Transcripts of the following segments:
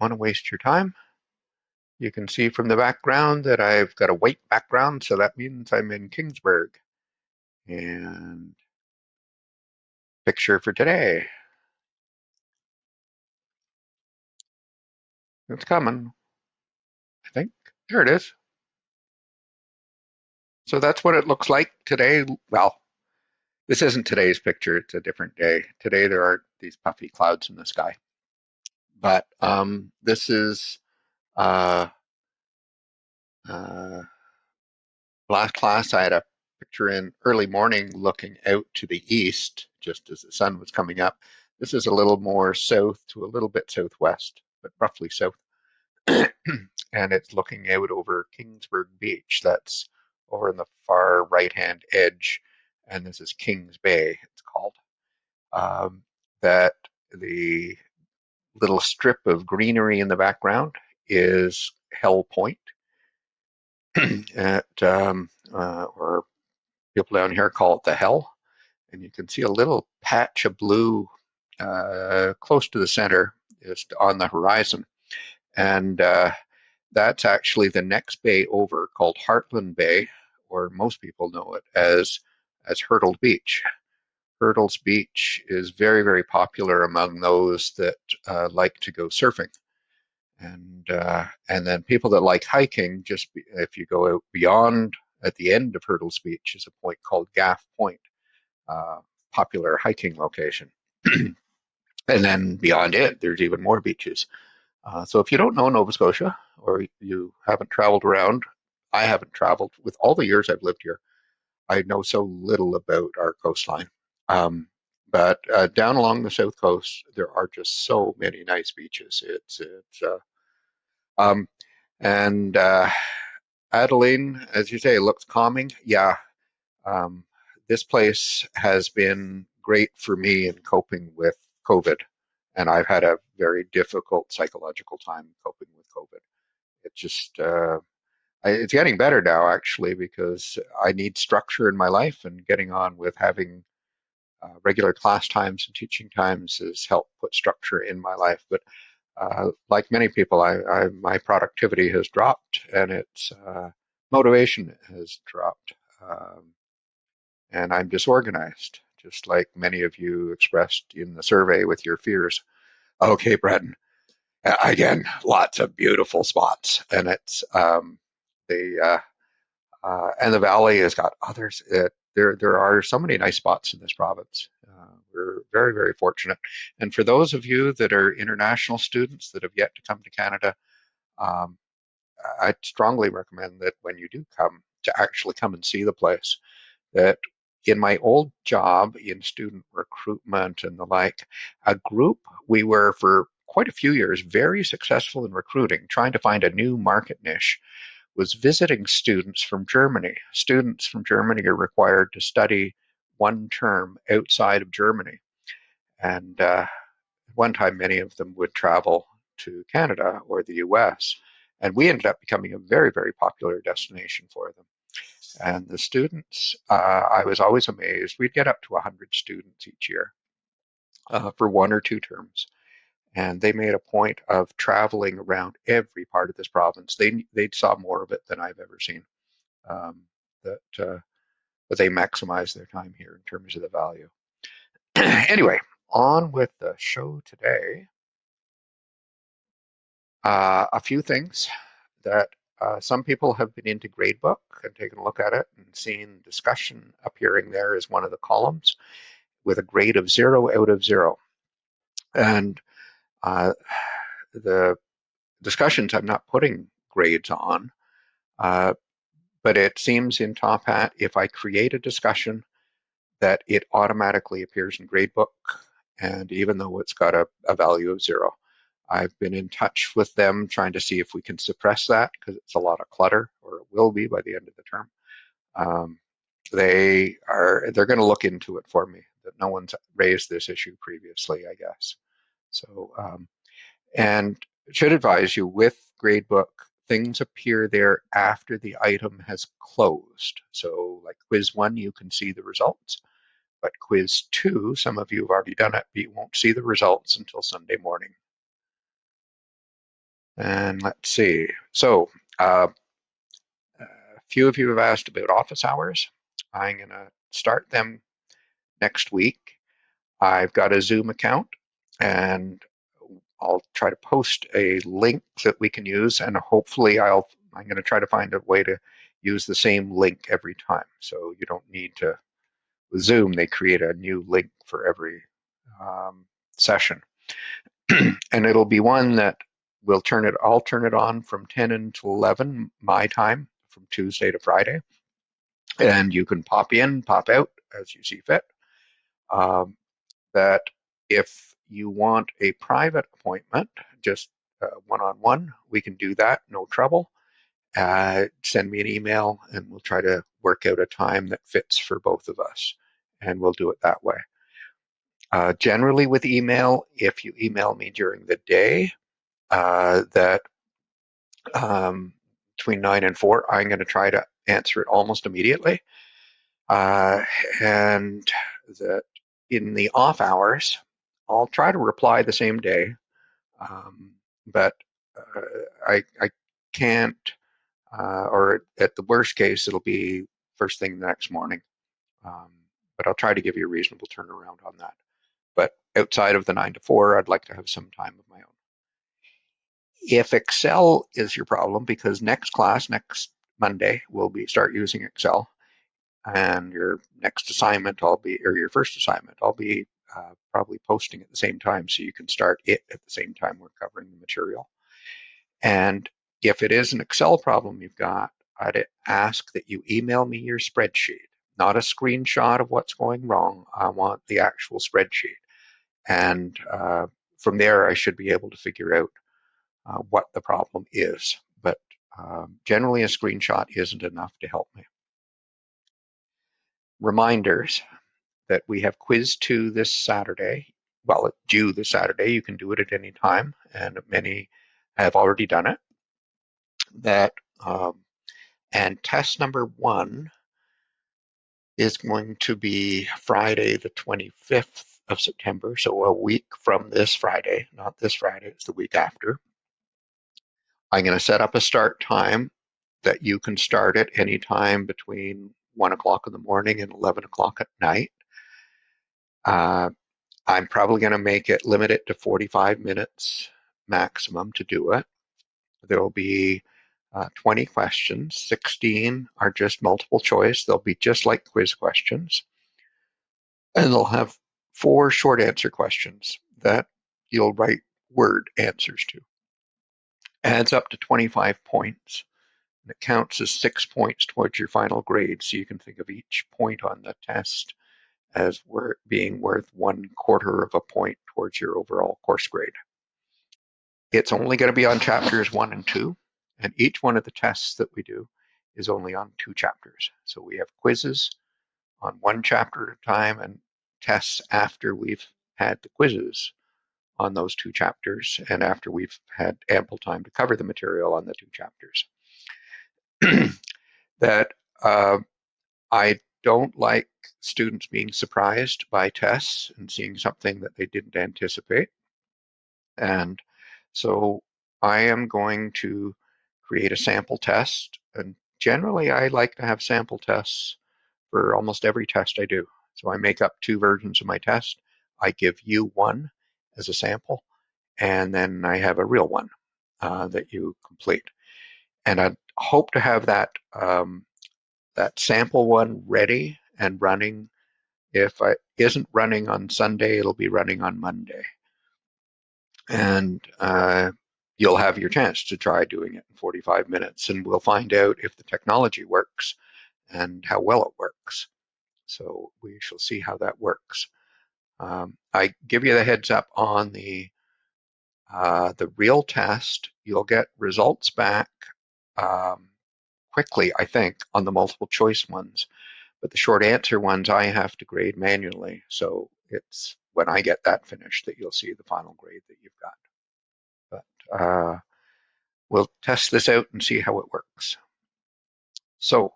want to waste your time. You can see from the background that I've got a white background, so that means I'm in Kingsburg. And picture for today. It's coming, I think. There it is. So that's what it looks like today. Well, this isn't today's picture. It's a different day. Today there are these puffy clouds in the sky. But this is uh, uh, last class. I had a picture in early morning looking out to the east, just as the sun was coming up. This is a little more south to a little bit southwest, but roughly south. And it's looking out over Kingsburg Beach. That's over in the far right-hand edge, and this is Kings Bay, it's called. Um, that the little strip of greenery in the background is Hell Point, or people down here call it the Hell. And you can see a little patch of blue close to the center, just on the horizon. And that's actually the next bay over, called Heartland Bay, or most people know it as Hurtle Beach. Hurtles Beach is very, very popular among those that like to go surfing. And then people that like hiking, if you go out beyond, at the end of Hurtles Beach is a point called Gaff Point, uh, popular hiking location. And then beyond it, there's even more beaches. So if you don't know Nova Scotia, or you haven't traveled around, I haven't traveled with all the years I've lived here. I know so little about our coastline. Um, but down along the south coast, there are just so many nice beaches. Um, and Adeline, as you say, looks calming. Yeah, um, this place has been great for me in coping with COVID, and I've had a very difficult psychological time coping with COVID. It just it's getting better now, actually, because I need structure in my life, and getting on with having regular class times and teaching times has helped put structure in my life. But like many people, my productivity has dropped, and its motivation has dropped, and I'm disorganized, just like many of you expressed in the survey with your fears. Okay, Brendan. Again, lots of beautiful spots, and it's the and the valley has got others. There are so many nice spots in this province. We're very, very fortunate. And for those of you that are international students that have yet to come to Canada, um, I strongly recommend that when you do come, to actually come and see the place. That in my old job in student recruitment and the like, a group, we were for quite a few years very successful in recruiting, trying to find a new market niche, was visiting students from Germany. Students from Germany are required to study one term outside of Germany. And one time, many of them would travel to Canada or the US. And we ended up becoming a very, very popular destination for them. And the students, I was always amazed. We'd get up to 100 students each year for 1 or 2 terms. And they made a point of traveling around every part of this province. They saw more of it than I've ever seen. Um, that but they maximize their time here in terms of the value. Anyway, on with the show today. A few things that some people have been into Gradebook and taken a look at it and seen discussion appearing there as one of the columns with a grade of 0 out of 0. And uh, the discussions I'm not putting grades on, uh, but it seems in Top Hat, if I create a discussion, that it automatically appears in Gradebook, and even though it's got a value of 0. I've been in touch with them trying to see if we can suppress that, because it's a lot of clutter, or it will be by the end of the term. Um, they're going to look into it for me. That no one's raised this issue previously, I guess. So and should advise you with Gradebook, things appear there after the item has closed. So like quiz 1, you can see the results. But quiz 2, some of you have already done it, but you won't see the results until Sunday morning. And let's see. So a few of you have asked about office hours. I'm going to start them next week. I've got a Zoom account, and I'll try to post a link that we can use, and hopefully I'm going to try to find a way to use the same link every time. So you don't need to, with Zoom, they create a new link for every session. And it'll be one that I'll turn it on from 10 until 11 my time from Tuesday to Friday. And you can pop in, pop out as you see fit. That if you want a private appointment, just one-on-one, we can do that, no trouble. Send me an email and we'll try to work out a time that fits for both of us. And we'll do it that way. Generally with email, if you email me during the day, that between 9 and 4, I'm going to try to answer it almost immediately. Uh, and that in the off hours, I'll try to reply the same day, but uh, I can't, or at the worst case, it'll be first thing the next morning. Um, but I'll try to give you a reasonable turnaround on that. But outside of the 9 to 4, I'd like to have some time of my own. If Excel is your problem, because next class, next Monday, we'll start using Excel, and your next assignment, or your first assignment, I'll be probably posting at the same time, so you can start it at the same time we're covering the material. And if it is an Excel problem you've got, I'd ask that you email me your spreadsheet, not a screenshot of what's going wrong. I want the actual spreadsheet. And from there, I should be able to figure out what the problem is. But generally, a screenshot isn't enough to help me. Reminders that we have quiz 2 this Saturday. Well, it's due this Saturday. You can do it at any time, and many have already done it. That and test number 1 is going to be Friday, the 25th of September, so a week from this Friday. Not this Friday; it's the week after. I'm going to set up a start time that you can start at any time between 1 o'clock in the morning and 11 o'clock at night. I'm probably going to make it limit it to 45 minutes maximum to do it. There will be 20 questions. 16 are just multiple choice. They'll be just like quiz questions. And they'll have 4 short answer questions that you'll write word answers to. Adds up to 25 points. And it counts as 6 points towards your final grade. So you can think of each point on the test as being worth 1/4 of a point towards your overall course grade. It's only going to be on chapters 1 and 2, and each one of the tests that we do is only on 2 chapters. So we have quizzes on 1 chapter at a time and tests after we've had the quizzes on those 2 chapters and after we've had ample time to cover the material on the 2 chapters. That I don't like students being surprised by tests and seeing something that they didn't anticipate. And so I am going to create a sample test. And generally, I like to have sample tests for almost every test I do. So I make up 2 versions of my test. I give you one as a sample, and then I have a real one that you complete. And I hope to have that sample one ready and running. If it isn't running on Sunday, it'll be running on Monday. And you'll have your chance to try doing it in 45 minutes, and we'll find out if the technology works and how well it works. So we shall see how that works. I give you the heads up on the real test. You'll get results back quickly, I think, on the multiple choice ones. But the short answer ones I have to grade manually. So it's when I get that finished that you'll see the final grade that you've got. But we'll test this out and see how it works. So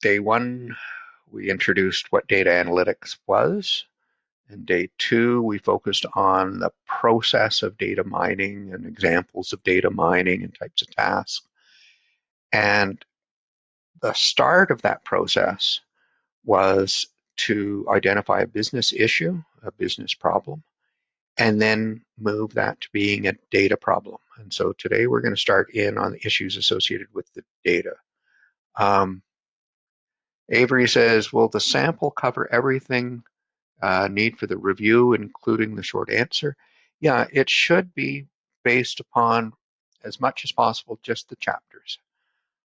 day 1, we introduced what data analytics was And day 2, we focused on the process of data mining and examples of data mining and types of tasks. And the start of that process was to identify a business issue, a business problem, and then move that to being a data problem. And so today we're going to start in on the issues associated with the data. Avery says, will the sample cover everything need for the review, including the short answer? Yeah, it should be based upon, as much as possible, just the chapters.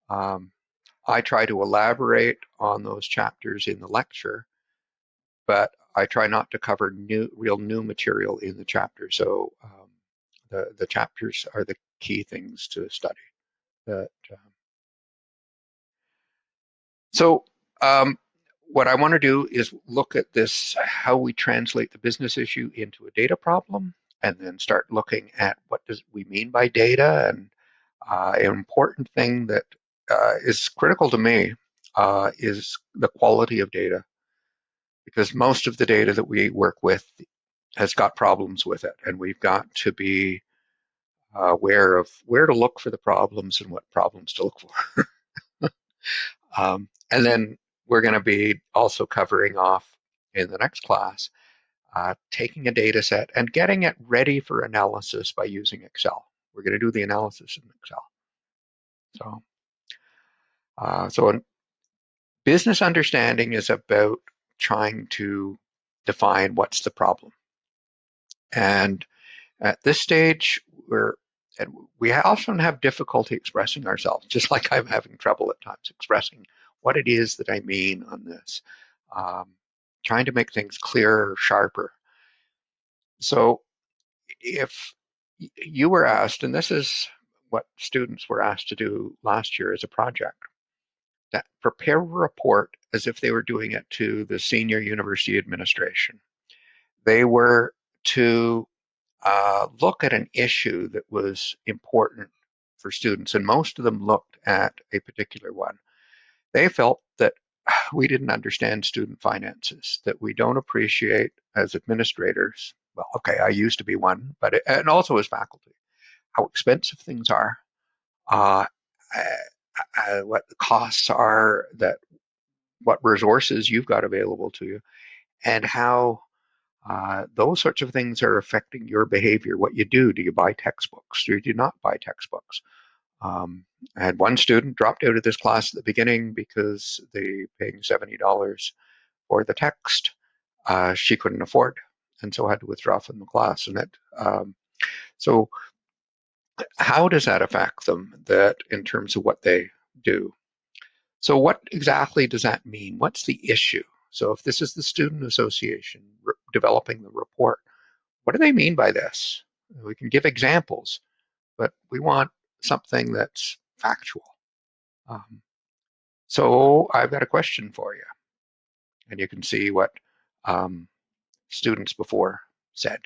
I try to elaborate on those chapters in the lecture, but I try not to cover real new material in the chapter. So the chapters are the key things to study. That, so um, what I want to do is look at this, how we translate the business issue into a data problem, and then start looking at what does we mean by data. And an important thing that is critical to me is the quality of data, because most of the data that we work with has got problems with it, and we've got to be aware of where to look for the problems and what problems to look for. And then we're going to be also covering off in the next class, taking a data set and getting it ready for analysis by using Excel. We're going to do the analysis in Excel. So business understanding is about trying to define what's the problem. And at this stage, we often have difficulty expressing ourselves, just like I'm having trouble at times expressing what it is that I mean on this, um, trying to make things clearer, sharper. So if you were asked, and this is what students were asked to do last year as a project, that prepare a report as if they were doing it to the senior university administration. They were to look at an issue that was important for students, and most of them looked at a particular one. They felt that we didn't understand student finances, that we don't appreciate as administrators. Well, okay, I used to be one, and also as faculty, how expensive things are, uh, what the costs are, that what resources you've got available to you, and how those sorts of things are affecting your behavior. What you do you buy textbooks? Do you not buy textbooks? I had one student dropped out of this class at the beginning because they paying $70 for the text she couldn't afford, and so had to withdraw from the class. So how does that affect them? That in terms of what they do. So what exactly does that mean? What's the issue? So if this is the student association developing the report, what do they mean by this? We can give examples, but we want something that's factual. Um, so I've got a question for you, and you can see what um, students before said.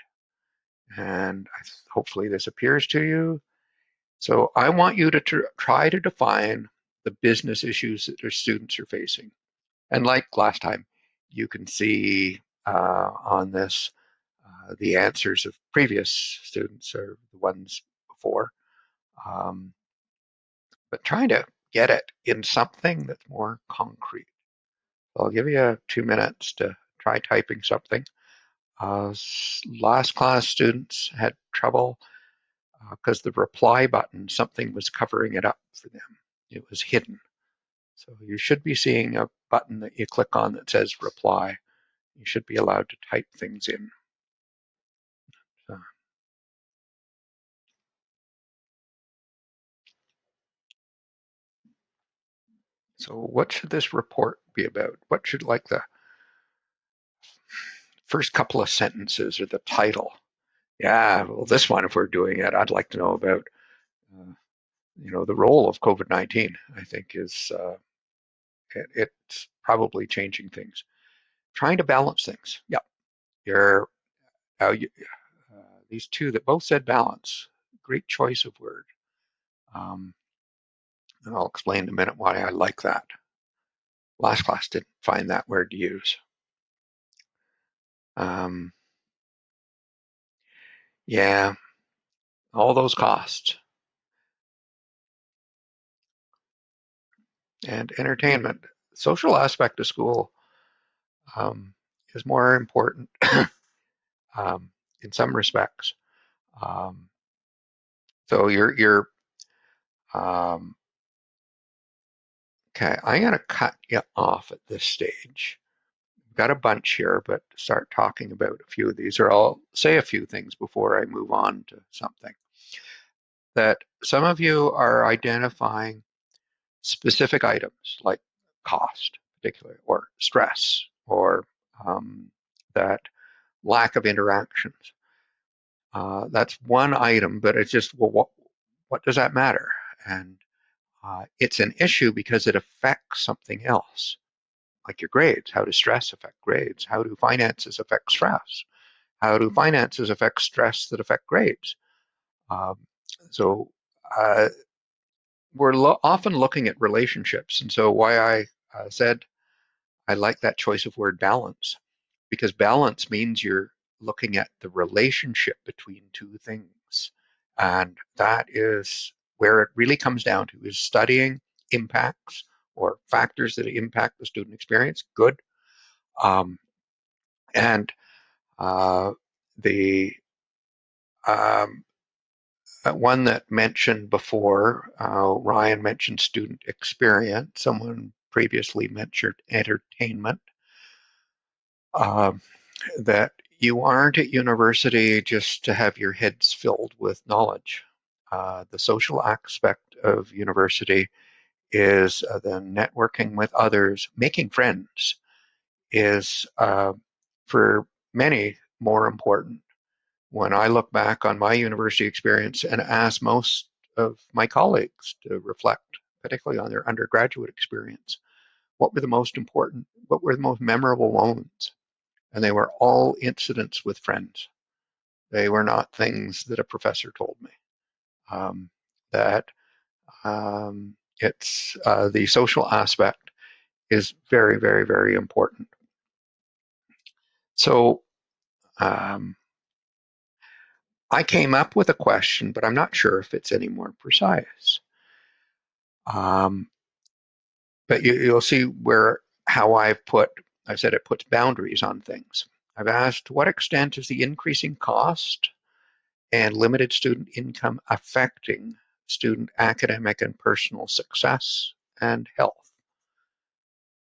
And hopefully this appears to you. So I want you to try to define the business issues that your students are facing. And like last time, you can see on this the answers of previous students or the ones before. Um, but trying to get it in something that's more concrete. I'll give you 2 minutes to try typing something. Last class students had trouble because the reply button, something was covering it up for them. It was hidden. So you should be seeing a button that you click on that says reply. You should be allowed to type things in. So what should this report be about? What should like the first couple of sentences or the title? Yeah, well, this one, if we're doing it, I'd like to know about, the role of COVID-19. I think it's probably changing things. Trying to balance things. Yeah, you're these two that both said balance. Great choice of word. Um, and I'll explain in a minute why I like that. Last class didn't find that word to use. Um, yeah, all those costs and entertainment. Social aspect of school um, is more important um, in some respects. Um, so you're um, okay. I'm gonna cut you off at this stage. We've got a bunch here, but start talking about a few of these, or I'll say a few things before I move on to something. That some of you are identifying specific items like cost, particularly, or stress, or that lack of interactions. That's one item, but it's just, well, what does that matter? And it's an issue because it affects something else, like your grades. How does stress affect grades? How do finances affect stress? How do finances affect stress that affect grades? Um, so uh, we're often looking at relationships, and so why I said I like that choice of word balance, because balance means you're looking at the relationship between two things. And that is where it really comes down to, is studying impacts or factors that impact the student experience, good. Um, and the um, one that mentioned before, Ryan mentioned student experience. Someone previously mentioned entertainment. Um, that you aren't at university just to have your heads filled with knowledge. The social aspect of university is the networking with others, making friends is for many more important. When I look back on my university experience and ask most of my colleagues to reflect, particularly on their undergraduate experience, what were the most important, what were the most memorable moments? And they were all incidents with friends. They were not things that a professor told me. Um, that it's the social aspect is very, very, very important. So um, I came up with a question, but I'm not sure if it's any more precise. Um, but you'll see where how I've said it puts boundaries on things. I've asked, to what extent is the increasing cost and limited student income affecting student academic and personal success and health?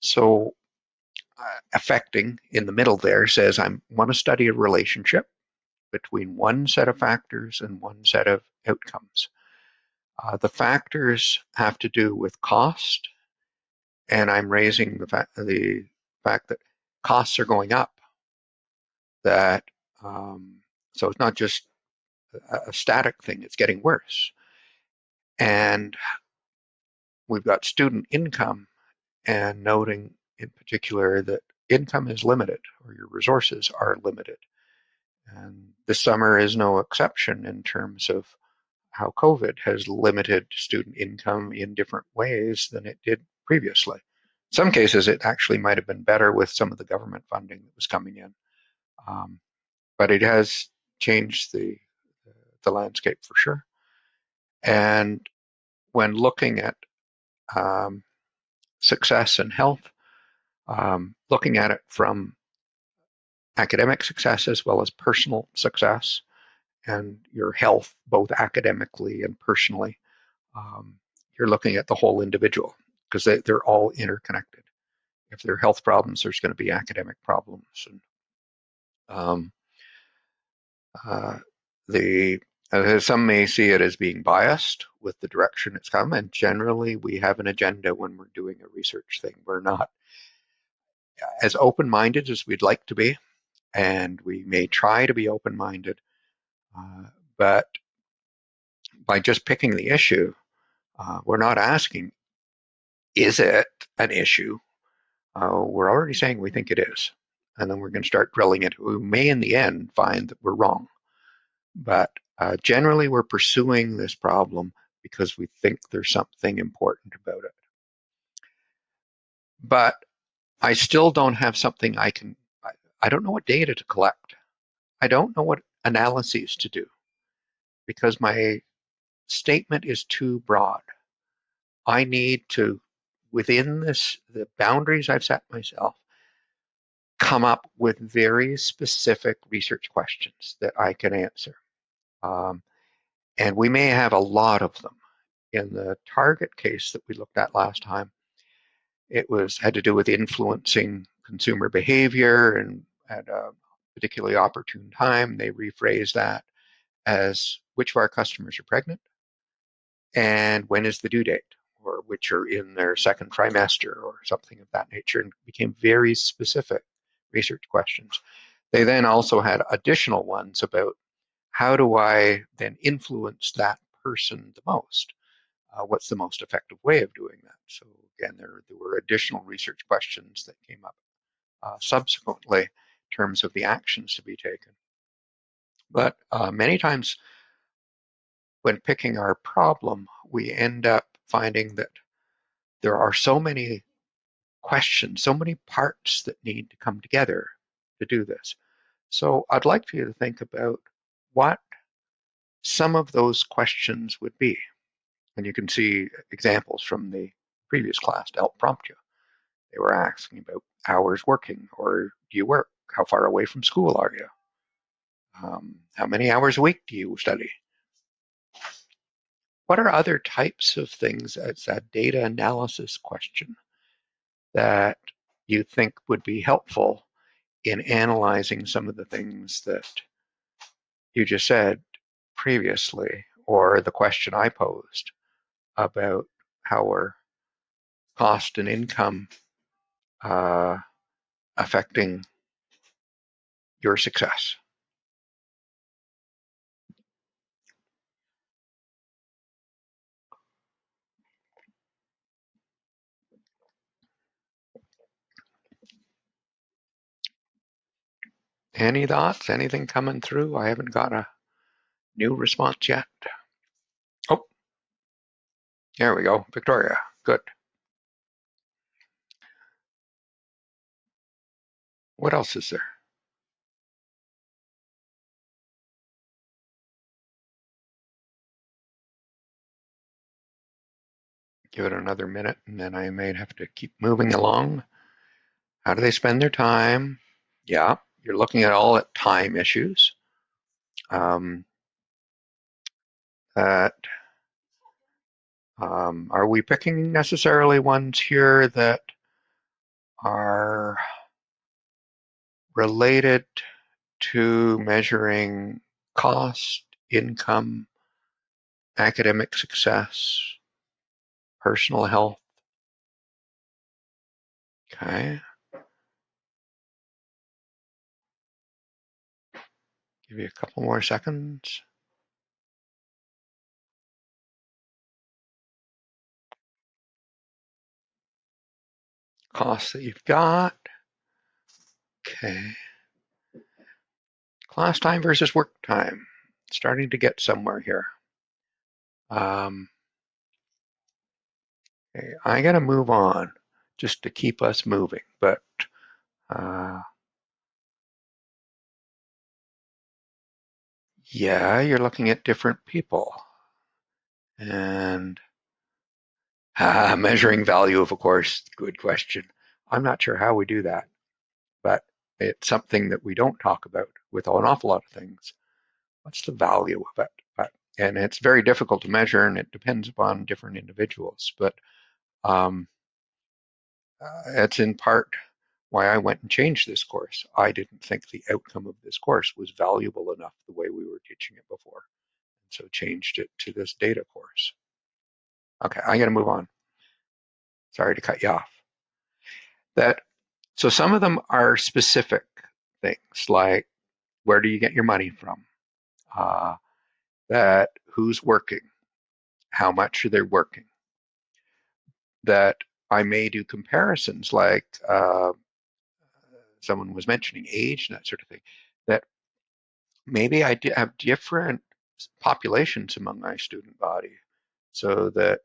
So affecting in the middle there says I want to study a relationship between one set of factors and one set of outcomes. The factors have to do with cost, and I'm raising the fact that costs are going up. That so it's not just a static thing; it's getting worse. And we've got student income, and noting in particular that income is limited, or your resources are limited. And this summer is no exception in terms of how COVID has limited student income in different ways than it did previously. In some cases, it actually might have been better with some of the government funding that was coming in, um, but it has changed the landscape for sure. And when looking at um, success and health, looking at it from academic success as well as personal success and your health, both academically and personally, um, you're looking at the whole individual because they're all interconnected. If there are health problems, there's going to be academic problems. And um, uh, the some may see it as being biased with the direction it's come, and generally we have an agenda when we're doing a research thing. We're not as open-minded as we'd like to be, and we may try to be open-minded, uh, but by just picking the issue, we're not asking, is it an issue? We're already saying we think it is. And then we're going to start drilling it. We may, in the end, find that we're wrong. But generally, we're pursuing this problem because we think there's something important about it. But I still don't have something I don't know what data to collect. I don't know what analyses to do because my statement is too broad. I need to, within the boundaries I've set myself, come up with very specific research questions that I can answer. Um, and we may have a lot of them. In the target case that we looked at last time, it had to do with influencing consumer behavior, and at a particularly opportune time, they rephrased that as which of our customers are pregnant and when is the due date, or which are in their second trimester or something of that nature, and became very specific research questions. They then also had additional ones about how do I then influence that person the most? What's the most effective way of doing that? So again, there were additional research questions that came up subsequently in terms of the actions to be taken. But many times when picking our problem, we end up finding that there are so many questions, so many parts that need to come together to do this. So I'd like for you to think about what some of those questions would be. And you can see examples from the previous class to help prompt you. They were asking about hours working, or do you work? How far away from school are you? How many hours a week do you study? What are other types of things as a data analysis question that you think would be helpful in analyzing some of the things that you just said previously, or the question I posed about how are cost and income uh, affecting your success? Any thoughts? Anything coming through? I haven't got a new response yet. Oh, there we go. Victoria, good. What else is there? Give it another minute and then I may have to keep moving along. How do they spend their time? Yeah, you're looking at all at time issues. Um, that are we picking necessarily ones here that are related to measuring cost, income, academic success, personal health? Okay, give you a couple more seconds. Costs that you've got. Okay. Class time versus work time. Starting to get somewhere here. Okay, I gotta move on just to keep us moving, but uh, yeah, you're looking at different people and measuring value of course, good question. I'm not sure how we do that, but it's something that we don't talk about with an awful lot of things. What's the value of it? And it's very difficult to measure, and it depends upon different individuals. But um, it's in part why I went and changed this course. I didn't think the outcome of this course was valuable enough the way we were teaching it before. So changed it to this data course. Okay, I gotta move on. Sorry to cut you off. That so some of them are specific things like where do you get your money from? Uh, that who's working? How much are they working? That I may do comparisons like someone was mentioning age and that sort of thing. That maybe I have different populations among my student body so that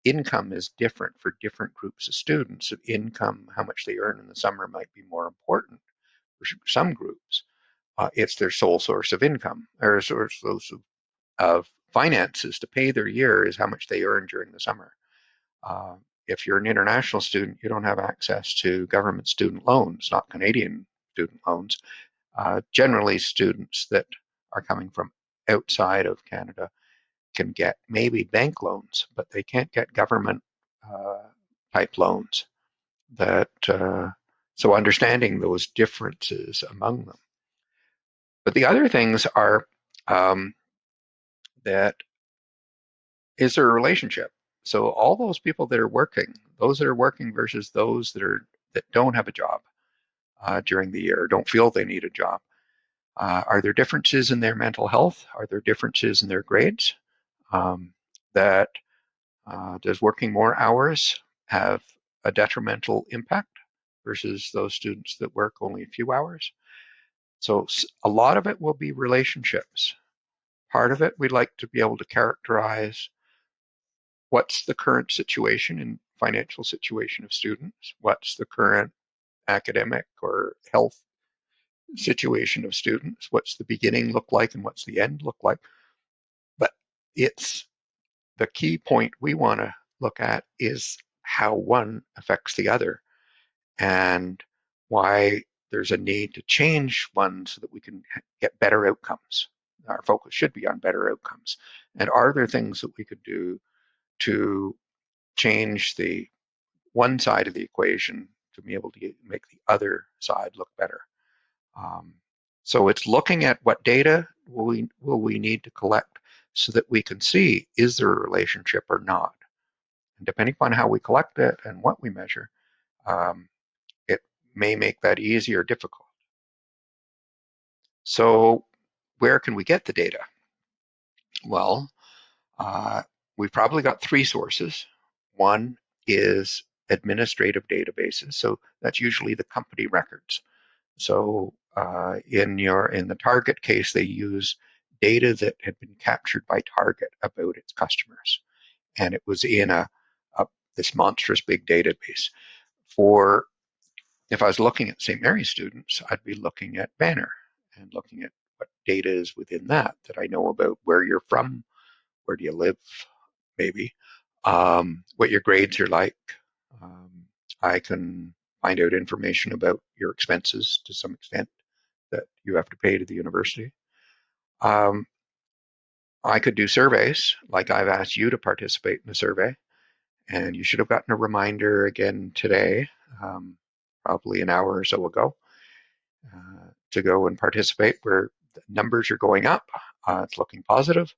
income is different for different groups of students. So income, how much they earn in the summer might be more important For some groups, it's their sole source of income, or source of finances to pay their year is how much they earn during the summer. Uh, if you're an international student, you don't have access to government student loans, not Canadian student loans. Generally, students that are coming from outside of Canada can get maybe bank loans, but they can't get government uh, type loans. So understanding those differences among them. But the other things are um, that is there a relationship? So all those people that are working, those that are working versus those that don't have a job during the year, don't feel they need a job. Are there differences in their mental health? Are there differences in their grades? That does working more hours have a detrimental impact versus those students that work only a few hours? So a lot of it will be relationships. Part of it we'd like to be able to characterize what's the current situation and financial situation of students, what's the current academic or health situation of students, what's the beginning look like and what's the end look like. But it's the key point we want to look at is how one affects the other and why there's a need to change one so that we can get better outcomes. Our focus should be on better outcomes. And are there things that we could do to change the one side of the equation to be able to make the other side look better? Um, so it's looking at what data will we need to collect so that we can see, is there a relationship or not? And depending upon how we collect it and what we measure, um, it may make that easy or difficult. So where can we get the data? Well, we've probably got three sources. One is administrative databases. So that's usually the company records. So in the Target case, they use data that had been captured by Target about its customers, and it was in this monstrous big database. For if I was looking at St. Mary's students, I'd be looking at Banner and looking at what data is within that I know about where you're from, where do you live, maybe, what your grades are like. Um, I can find out information about your expenses to some extent that you have to pay to the university. Um, I could do surveys, like I've asked you to participate in a survey, and you should have gotten a reminder again today, probably an hour or so ago, to go and participate where the numbers are going up. It's looking positive,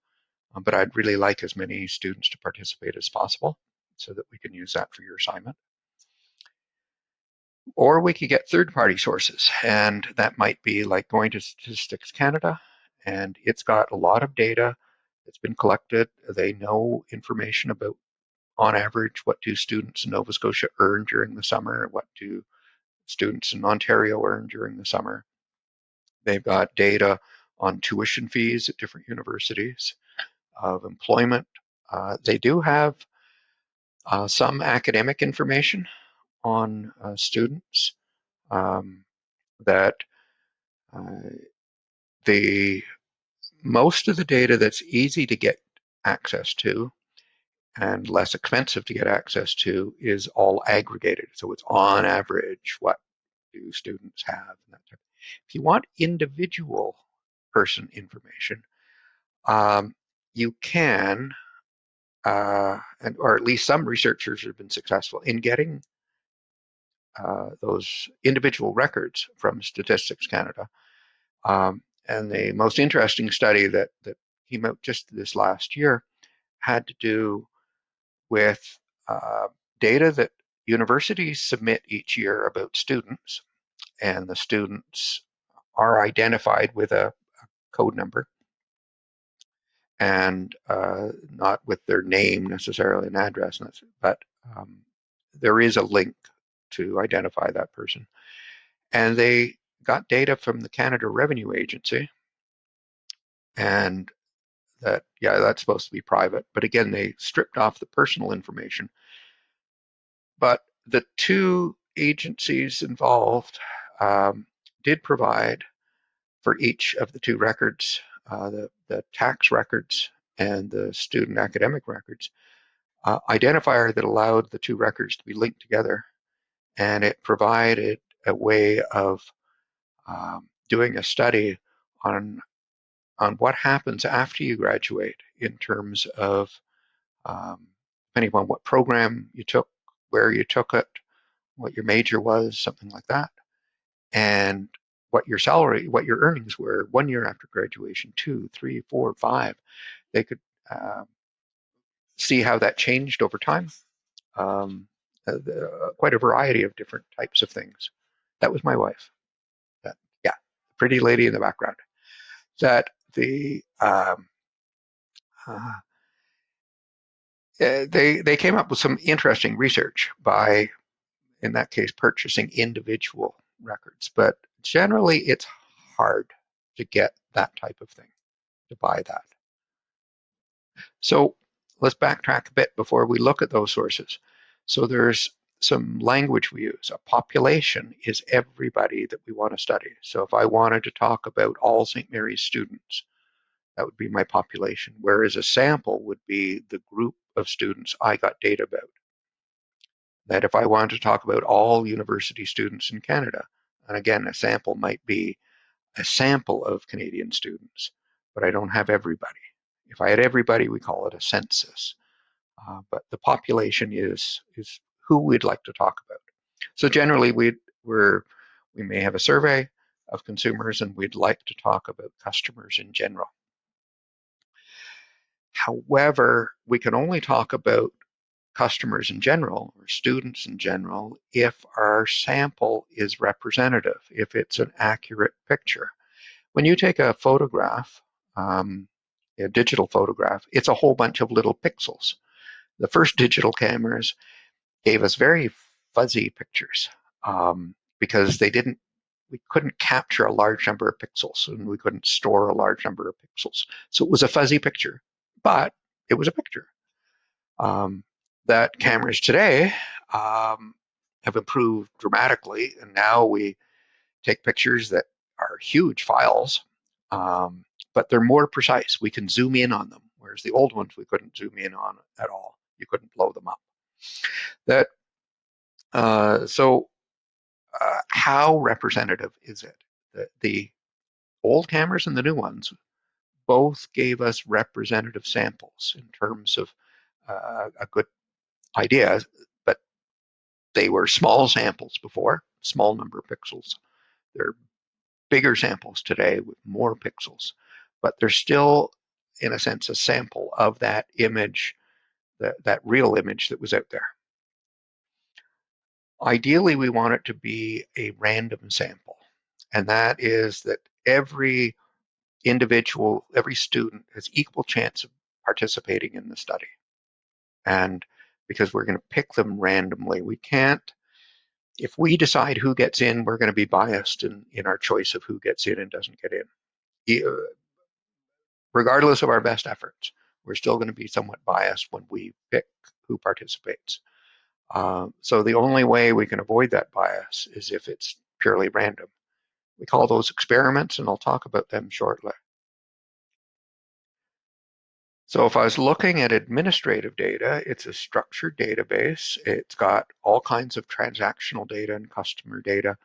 but I'd really like as many students to participate as possible so that we can use that for your assignment. Or we could get third-party sources, and that might be like going to Statistics Canada, and it's got a lot of data that's been collected. They know information about, on average, what do students in Nova Scotia earn during the summer, what do students in Ontario earn during the summer. They've got data on tuition fees at different universities, of employment. They do have some academic information on students um, that uh, the most of the data that's easy to get access to and less expensive to get access to is all aggregated. So it's on average, what do students have? If you want individual person information, you can, or at least some researchers have been successful in getting those individual records from Statistics Canada. And the most interesting study that came out just this last year had to do with data that universities submit each year about students, and the students are identified with a code number and not with their name necessarily, an address, but there is a link to identify that person. And they got data from the Canada Revenue Agency, and that's supposed to be private. But again, they stripped off the personal information. But the two agencies involved did provide for each of the two records, the tax records and the student academic records, identifier that allowed the two records to be linked together, and it provided a way of doing a study on what happens after you graduate in terms of depending on what program you took, where you took it, what your major was, something like that, and what your salary, what your earnings were 1 year after graduation, 2, 3, 4, 5. They could uh, see how that changed over time. Quite a variety of different types of things. That was my wife. That, yeah, pretty lady in the background. That the uh, they came up with some interesting research by, in that case, purchasing individual records. But generally, it's hard to get that type of thing, to buy that. So let's backtrack a bit before we look at those sources. So there's some language we use. A population is everybody that we want to study. So if I wanted to talk about all St. Mary's students, that would be my population, whereas a sample would be the group of students I got data about. That if I wanted to talk about all university students in Canada, and again, a sample might be a sample of Canadian students, but I don't have everybody. If I had everybody, we call it a census. But the population is who we'd like to talk about. So generally, we may have a survey of consumers, and we'd like to talk about customers in general. However, we can only talk about customers in general or students in general if our sample is representative, if it's an accurate picture. When you take a photograph, a digital photograph, it's a whole bunch of little pixels. The first digital cameras gave us very fuzzy pictures because we couldn't capture a large number of pixels and we couldn't store a large number of pixels. So it was a fuzzy picture, but it was a picture. That cameras today have improved dramatically, and now we take pictures that are huge files, but they're more precise. We can zoom in on them, whereas the old ones we couldn't zoom in on at all. You couldn't blow them up. That so how representative is it? The old cameras and the new ones both gave us representative samples in terms of a good idea, but they were small samples before, small number of pixels. They're bigger samples today with more pixels, but they're still, in a sense, a sample of that image, that real image that was out there. Ideally, we want it to be a random sample, and that is that every individual, every student has equal chance of participating in the study. And because we're going to pick them randomly, we can't, if we decide who gets in, we're going to be biased in our choice of who gets in and doesn't get in. Regardless of our best efforts, we're still going to be somewhat biased when we pick who participates. So the only way we can avoid that bias is if it's purely random. We call those experiments, and I'll talk about them shortly. So if I was looking at administrative data, it's a structured database. It's got all kinds of transactional data and customer data.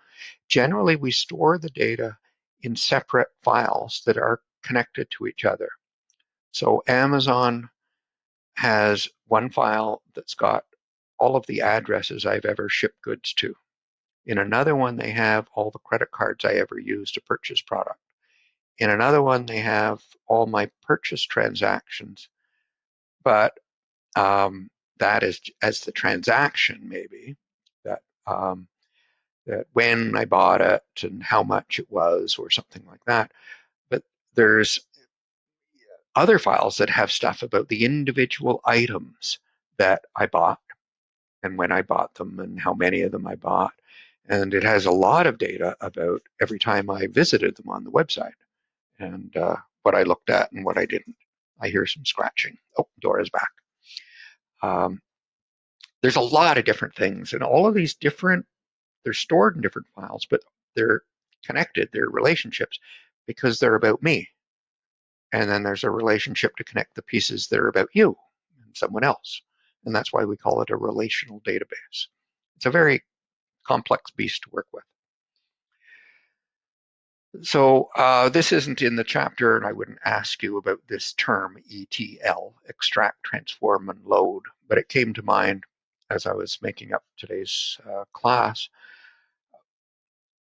Generally, we store the data in separate files that are connected to each other. So Amazon has one file that's got all of the addresses I've ever shipped goods to. In another one, they have all the credit cards I ever used to purchase product. In another one, they have all my purchase transactions, but that is as the transaction maybe, that that when I bought it and how much it was or something like that. But there's other files that have stuff about the individual items that I bought and when I bought them and how many of them I bought. And it has a lot of data about every time I visited them on the website and what I looked at and what I didn't. I hear some scratching. Oh, Dora's back. Um, there's a lot of different things, and all of these different, they're stored in different files, but they're connected. They're relationships because they're about me. And then there's a relationship to connect the pieces that are about you and someone else. And that's why we call it a relational database. It's a very complex beast to work with. So this isn't in the chapter, and I wouldn't ask you about this term, ETL, extract, transform, and load, but it came to mind as I was making up today's class.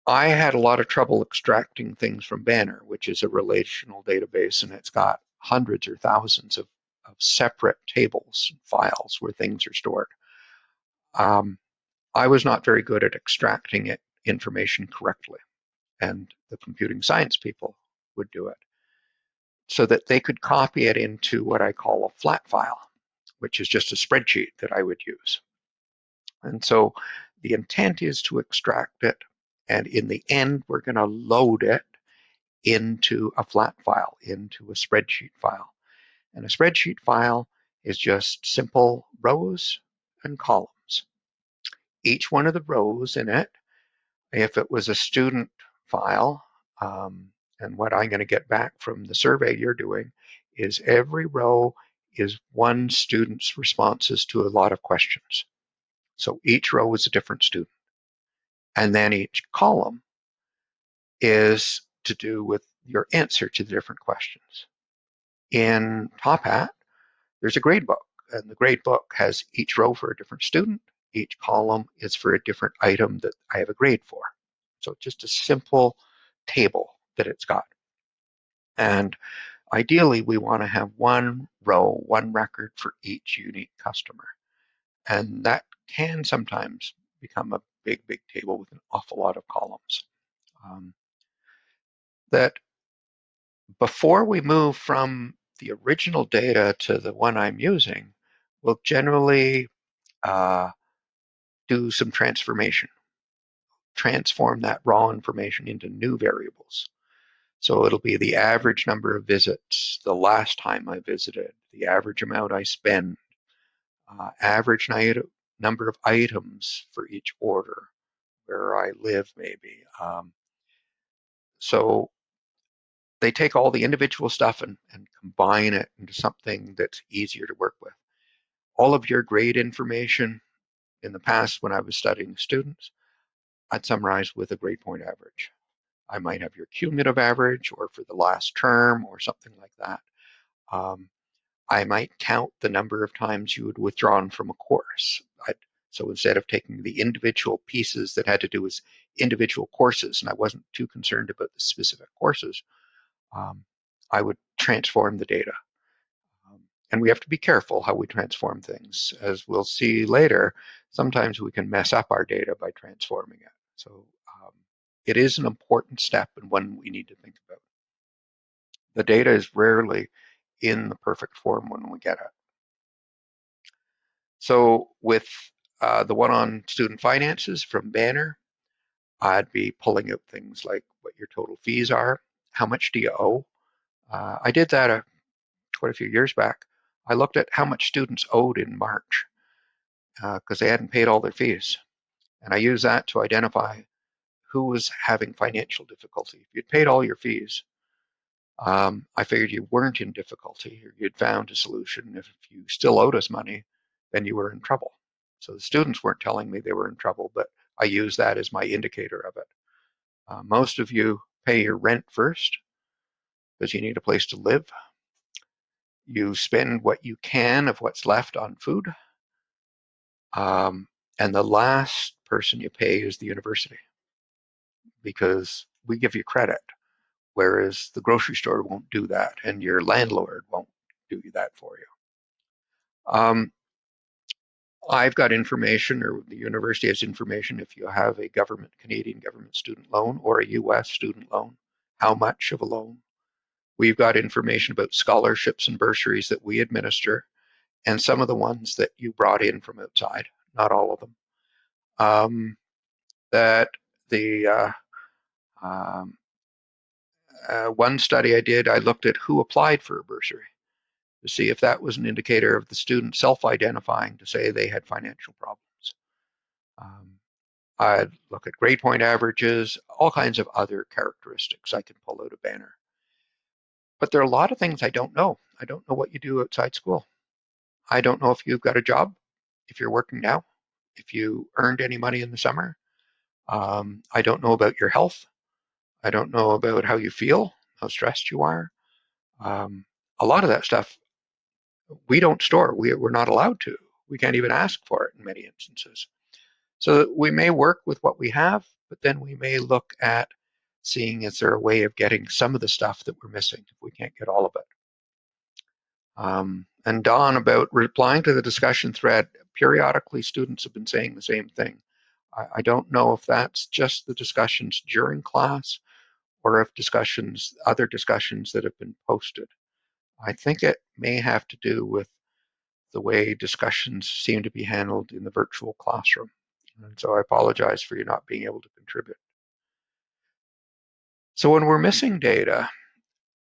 I had a lot of trouble extracting things from Banner, which is a relational database, and it's got hundreds or thousands of separate tables and files where things are stored. I was not very good at extracting information correctly, and the computing science people would do it so that they could copy it into what I call a flat file, which is just a spreadsheet that I would use. And so the intent is to extract it, and in the end, we're going to load it into a flat file, into a spreadsheet file. And a spreadsheet file is just simple rows and columns. Each one of the rows in it, if it was a student file, and what I'm going to get back from the survey you're doing is every row is one student's responses to a lot of questions. So each row is a different student. And then each column is to do with your answer to the different questions. In Top Hat, there's a grade book, and the grade book has each row for a different student. Each column is for a different item that I have a grade for. So just a simple table that it's got. And ideally, we want to have one row, one record for each unique customer. And that can sometimes become a big, big table with an awful lot of columns. That before we move from the original data to the one I'm using, we'll generally do some transformation, transform that raw information into new variables. So it'll be the average number of visits, the last time I visited, the average amount I spend, average number of items for each order, where I live maybe. So they take all the individual stuff and combine it into something that's easier to work with. All of your grade information in the past when I was studying students, I'd summarize with a grade point average. I might have your cumulative average or for the last term or something like that. I might count the number of times you had withdrawn from a course. So instead of taking the individual pieces that had to do with individual courses, and I wasn't too concerned about the specific courses, I would transform the data. And we have to be careful how we transform things. As we'll see later, sometimes we can mess up our data by transforming it. So it is an important step and one we need to think about. The data is rarely in the perfect form when we get it. So with the one on student finances from Banner, I'd be pulling out things like what your total fees are, how much do you owe. I did that quite a few years back. I looked at how much students owed in March because they hadn't paid all their fees. And I used that to identify who was having financial difficulty. If you'd paid all your fees, I figured you weren't in difficulty or you'd found a solution. If you still owed us money, then you were in trouble. So the students weren't telling me they were in trouble, but I used that as my indicator of it. Most of you pay your rent first because you need a place to live. You spend what you can of what's left on food. And the last person you pay is the university because we give you credit, whereas the grocery store won't do that and your landlord won't do that for you. I've got information, or the university has information, if you have a Canadian government student loan or a US student loan, how much of a loan. We've got information about scholarships and bursaries that we administer, and some of the ones that you brought in from outside, not all of them. That the one study I did, I looked at who applied for a bursary to see if that was an indicator of the student self-identifying to say they had financial problems. I'd look at grade point averages, all kinds of other characteristics I can pull out of Banner. But there are a lot of things I don't know. I don't know what you do outside school. I don't know if you've got a job, if you're working now, if you earned any money in the summer. I don't know about your health. I don't know about how you feel, how stressed you are. Um, a lot of that stuff we don't store. We're not allowed to. We can't even ask for it in many instances. So we may work with what we have, but then we may look at seeing is there a way of getting some of the stuff that we're missing if we can't get all of it. And Don, about replying to the discussion thread, periodically students have been saying the same thing. I don't know if that's just the discussions during class or if other discussions that have been posted. I think it may have to do with the way discussions seem to be handled in the virtual classroom. And so I apologize for you not being able to contribute. So when we're missing data,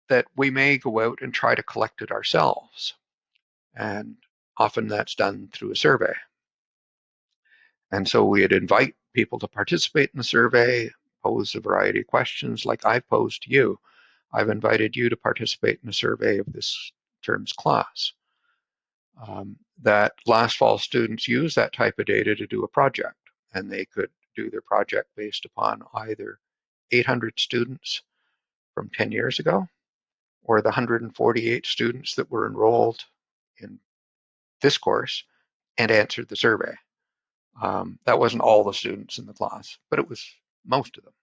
that we may go out and try to collect it ourselves. And often that's done through a survey. And so we'd invite people to participate in the survey, pose a variety of questions like I've posed to you. I've invited you to participate in a survey of this term's class. That last fall students use that type of data to do a project, and they could do their project based upon either 800 students from 10 years ago or the 148 students that were enrolled in this course and answered the survey. That wasn't all the students in the class, but it was most of them.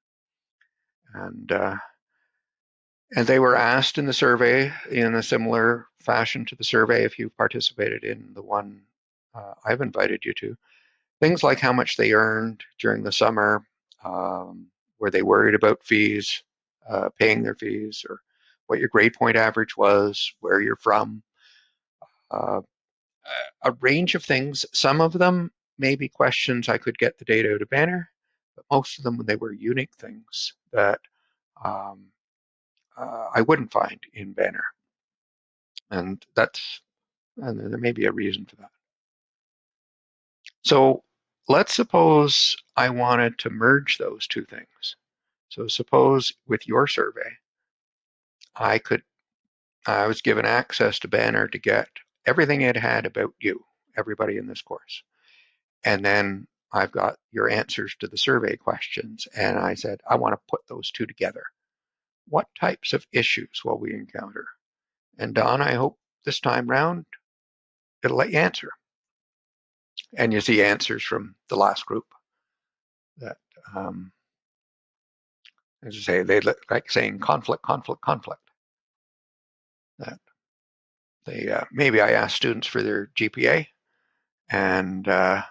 And they were asked in the survey in a similar fashion to the survey if you participated in the one I've invited you to. Things like how much they earned during the summer, were they worried about fees, paying their fees, or what your grade point average was, where you're from, uh, a range of things. Some of them may be questions I could get the data out of Banner, but most of them they were unique things that um, I wouldn't find in Banner, and there may be a reason for that. So let's suppose I wanted to merge those two things. So suppose with your survey, I could I was given access to Banner to get everything it had about you, everybody in this course. And then I've got your answers to the survey questions. And I said, I want to put those two together. What types of issues will we encounter? And Don, I hope this time round it'll let you answer. And you see answers from the last group that, as I say, they look like saying conflict, conflict, conflict. That maybe I asked students for their GPA, and I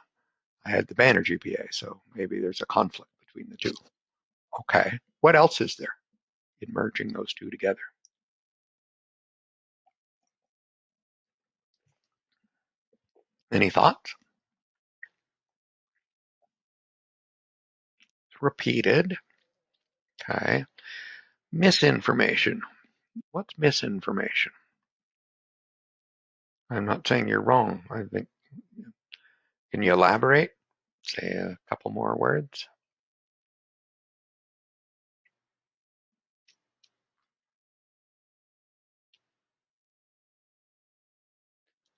had the Banner GPA, so maybe there's a conflict between the two. Okay, what else is there in merging those two together? Any thoughts? Repeated. Okay. Misinformation. What's misinformation? I'm not saying you're wrong. I think, can you elaborate? Say a couple more words.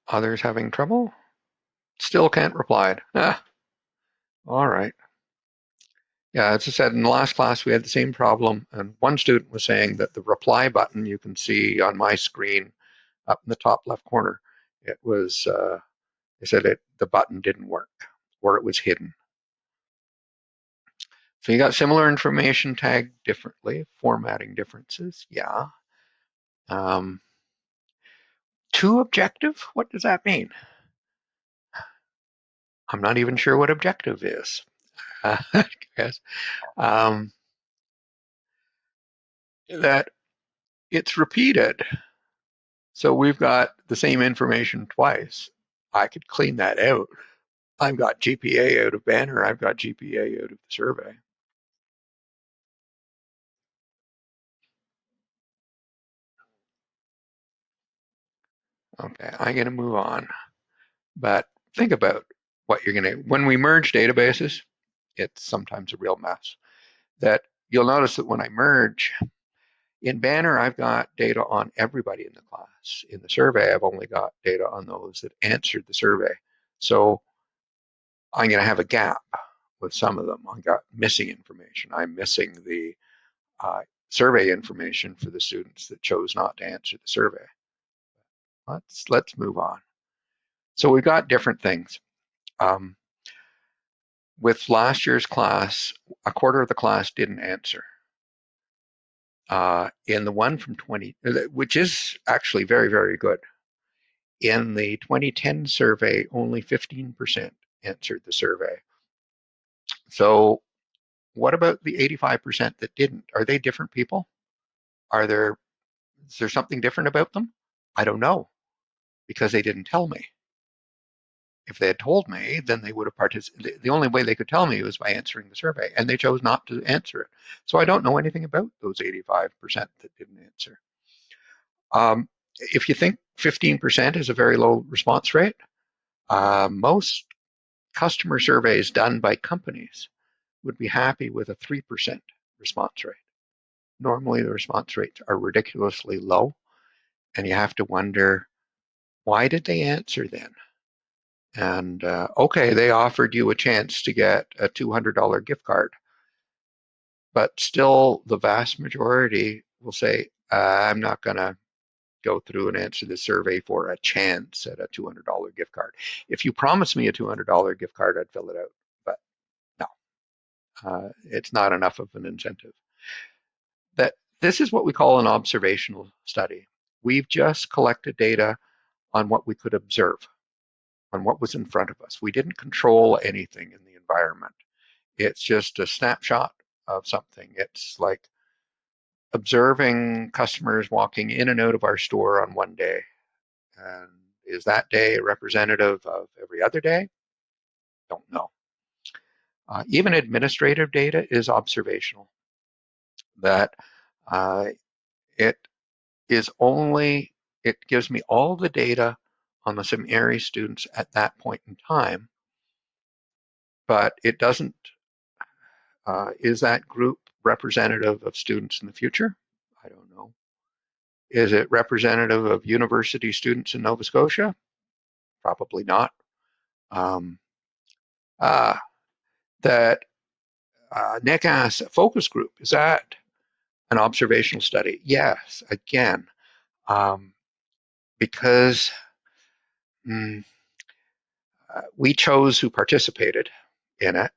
Others having trouble? Still can't reply. Ah, all right. Yeah, as I said, in the last class, we had the same problem. And one student was saying that the reply button you can see on my screen up in the top left corner, it was, they said the button didn't work or it was hidden. So you got similar information tagged differently, formatting differences. Yeah. Um, Too objective? What does that mean? I'm not even sure what objective is. Yes. Um, that it's repeated. So we've got the same information twice. I could clean that out. I've got GPA out of Banner. I've got GPA out of the survey. Okay, I'm going to move on. But think about what you're going to, when we merge databases, it's sometimes a real mess. That you'll notice that when I merge, in Banner, I've got data on everybody in the class. In the survey, I've only got data on those that answered the survey. So I'm going to have a gap with some of them. I got missing information. I'm missing the uh, survey information for the students that chose not to answer the survey. Let's move on. So we've got different things. Um, with last year's class, a quarter of the class didn't answer. In the one from 20, which is actually very, very good. In the 2010 survey, only 15% answered the survey. So what about the 85% that didn't? Are they different people? Is there something different about them? I don't know, because they didn't tell me. If they had told me, then they would have participated. The only way they could tell me was by answering the survey, and they chose not to answer it. So I don't know anything about those 85% that didn't answer. If you think 15% is a very low response rate, most customer surveys done by companies would be happy with a 3% response rate. Normally, the response rates are ridiculously low, and you have to wonder, why did they answer then? And okay, they offered you a chance to get a $200 gift card, but still the vast majority will say, I'm not going to go through and answer the survey for a chance at a $200 gift card. If you promise me a $200 gift card, I'd fill it out, but no, it's not enough of an incentive. That this is what we call an observational study. We've just collected data on what we could observe, on what was in front of us. We didn't control anything in the environment. It's just a snapshot of something. It's like observing customers walking in and out of our store on one day. And is that day representative of every other day? Don't know. Even administrative data is observational. That uh, it is only, it gives me all the data on the St. Mary's students at that point in time, but it doesn't, is that group representative of students in the future? I don't know. Is it representative of university students in Nova Scotia? Probably not. Um, uh, that NECAS focus group, is that an observational study? Yes, again, um, because mm, we chose who participated in it,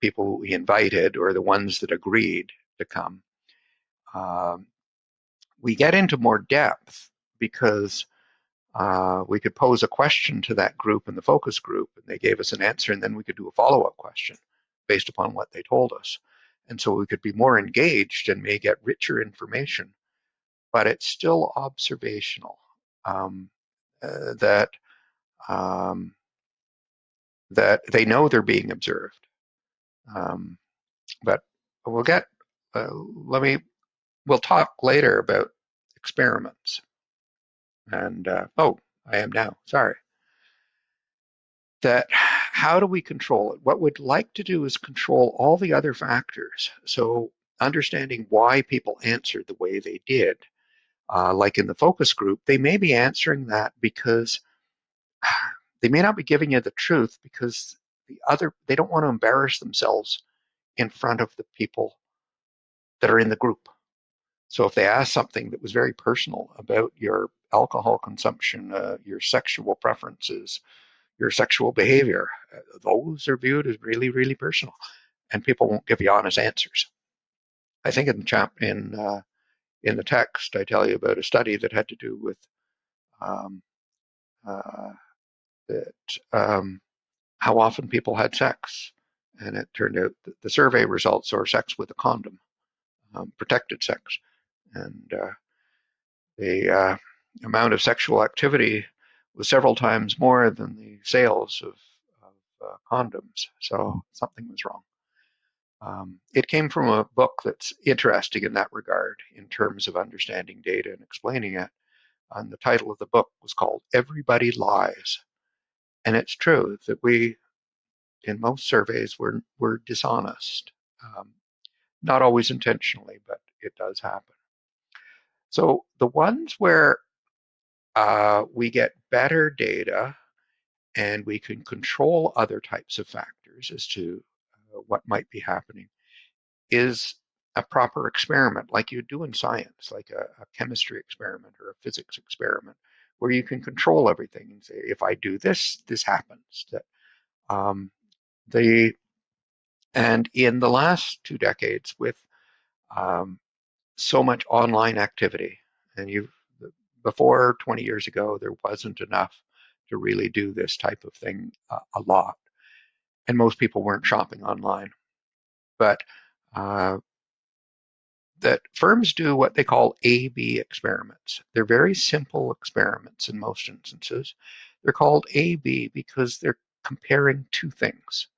people we invited or the ones that agreed to come. Um, we get into more depth because we could pose a question to that group in the focus group, and they gave us an answer, and then we could do a follow-up question based upon what they told us. And so we could be more engaged and may get richer information, but it's still observational. Um, that um, that they know they're being observed. Um, but we'll get, let me, we'll talk later about experiments. And, oh, I am now, sorry. That how do we control it? What we'd like to do is control all the other factors. So understanding why people answered the way they did. Like in the focus group, they may be answering that because they may not be giving you the truth because they don't want to embarrass themselves in front of the people that are in the group. So if they ask something that was very personal about your alcohol consumption, your sexual preferences, your sexual behavior, those are viewed as really, really personal, and people won't give you honest answers. I think in the text, I tell you about a study that had to do with um, uh, that how often people had sex, and it turned out that the survey results are sex with a condom, protected sex, and the amount of sexual activity was several times more than the sales of condoms. So something was wrong. It came from a book that's interesting in that regard in terms of understanding data and explaining it. And the title of the book was called Everybody Lies. And it's true that in most surveys were dishonest. Um, Not always intentionally, but it does happen. So the ones where we get better data and we can control other types of factors as to what might be happening is a proper experiment like you do in science, like a chemistry experiment or a physics experiment, where you can control everything and say, if I do this, this happens. That um, the and in the last 2 decades, with um, so much online activity, and you before 20 years ago, there wasn't enough to really do this type of thing a lot, and most people weren't shopping online. But uh, that firms do what they call A/B experiments. They're very simple experiments in most instances. They're called A/B because they're comparing two things.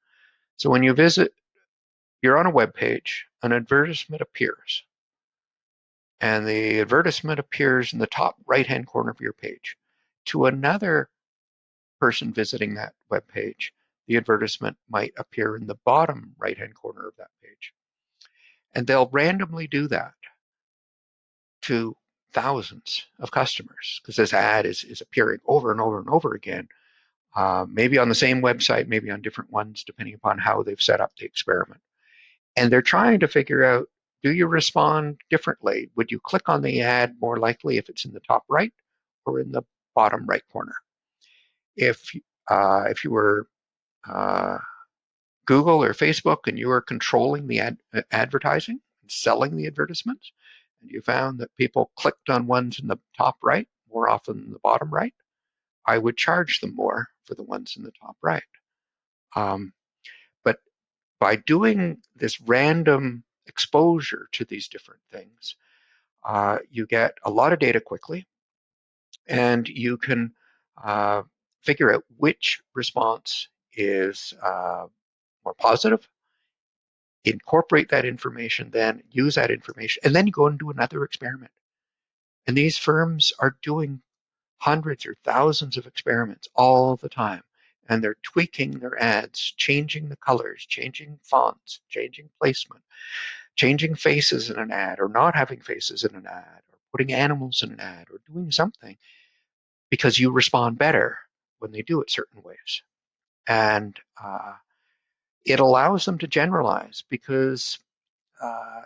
So when you're on a web page, an advertisement appears, and the advertisement appears in the top right-hand corner of your page. To another person visiting that web page, the advertisement might appear in the bottom right-hand corner of that page. And they'll randomly do that to thousands of customers because this ad is appearing over and over and over again, maybe on the same website, maybe on different ones, depending upon how they've set up the experiment. And they're trying to figure out, do you respond differently? Would you click on the ad more likely if it's in the top right or in the bottom right corner? If you were uh, Google or Facebook and you were controlling the advertising and selling the advertisements, and you found that people clicked on ones in the top right more often than the bottom right, I would charge them more for the ones in the top right. Um, but by doing this random exposure to these different things, you get a lot of data quickly, and you can uh, figure out which response is more positive, incorporate that information, then use that information, and then you go and do another experiment. And these firms are doing hundreds or thousands of experiments all the time. And they're tweaking their ads, changing the colors, changing fonts, changing placement, changing faces in an ad, or not having faces in an ad, or putting animals in an ad, or doing something because you respond better when they do it certain ways. And it allows them to generalize because uh,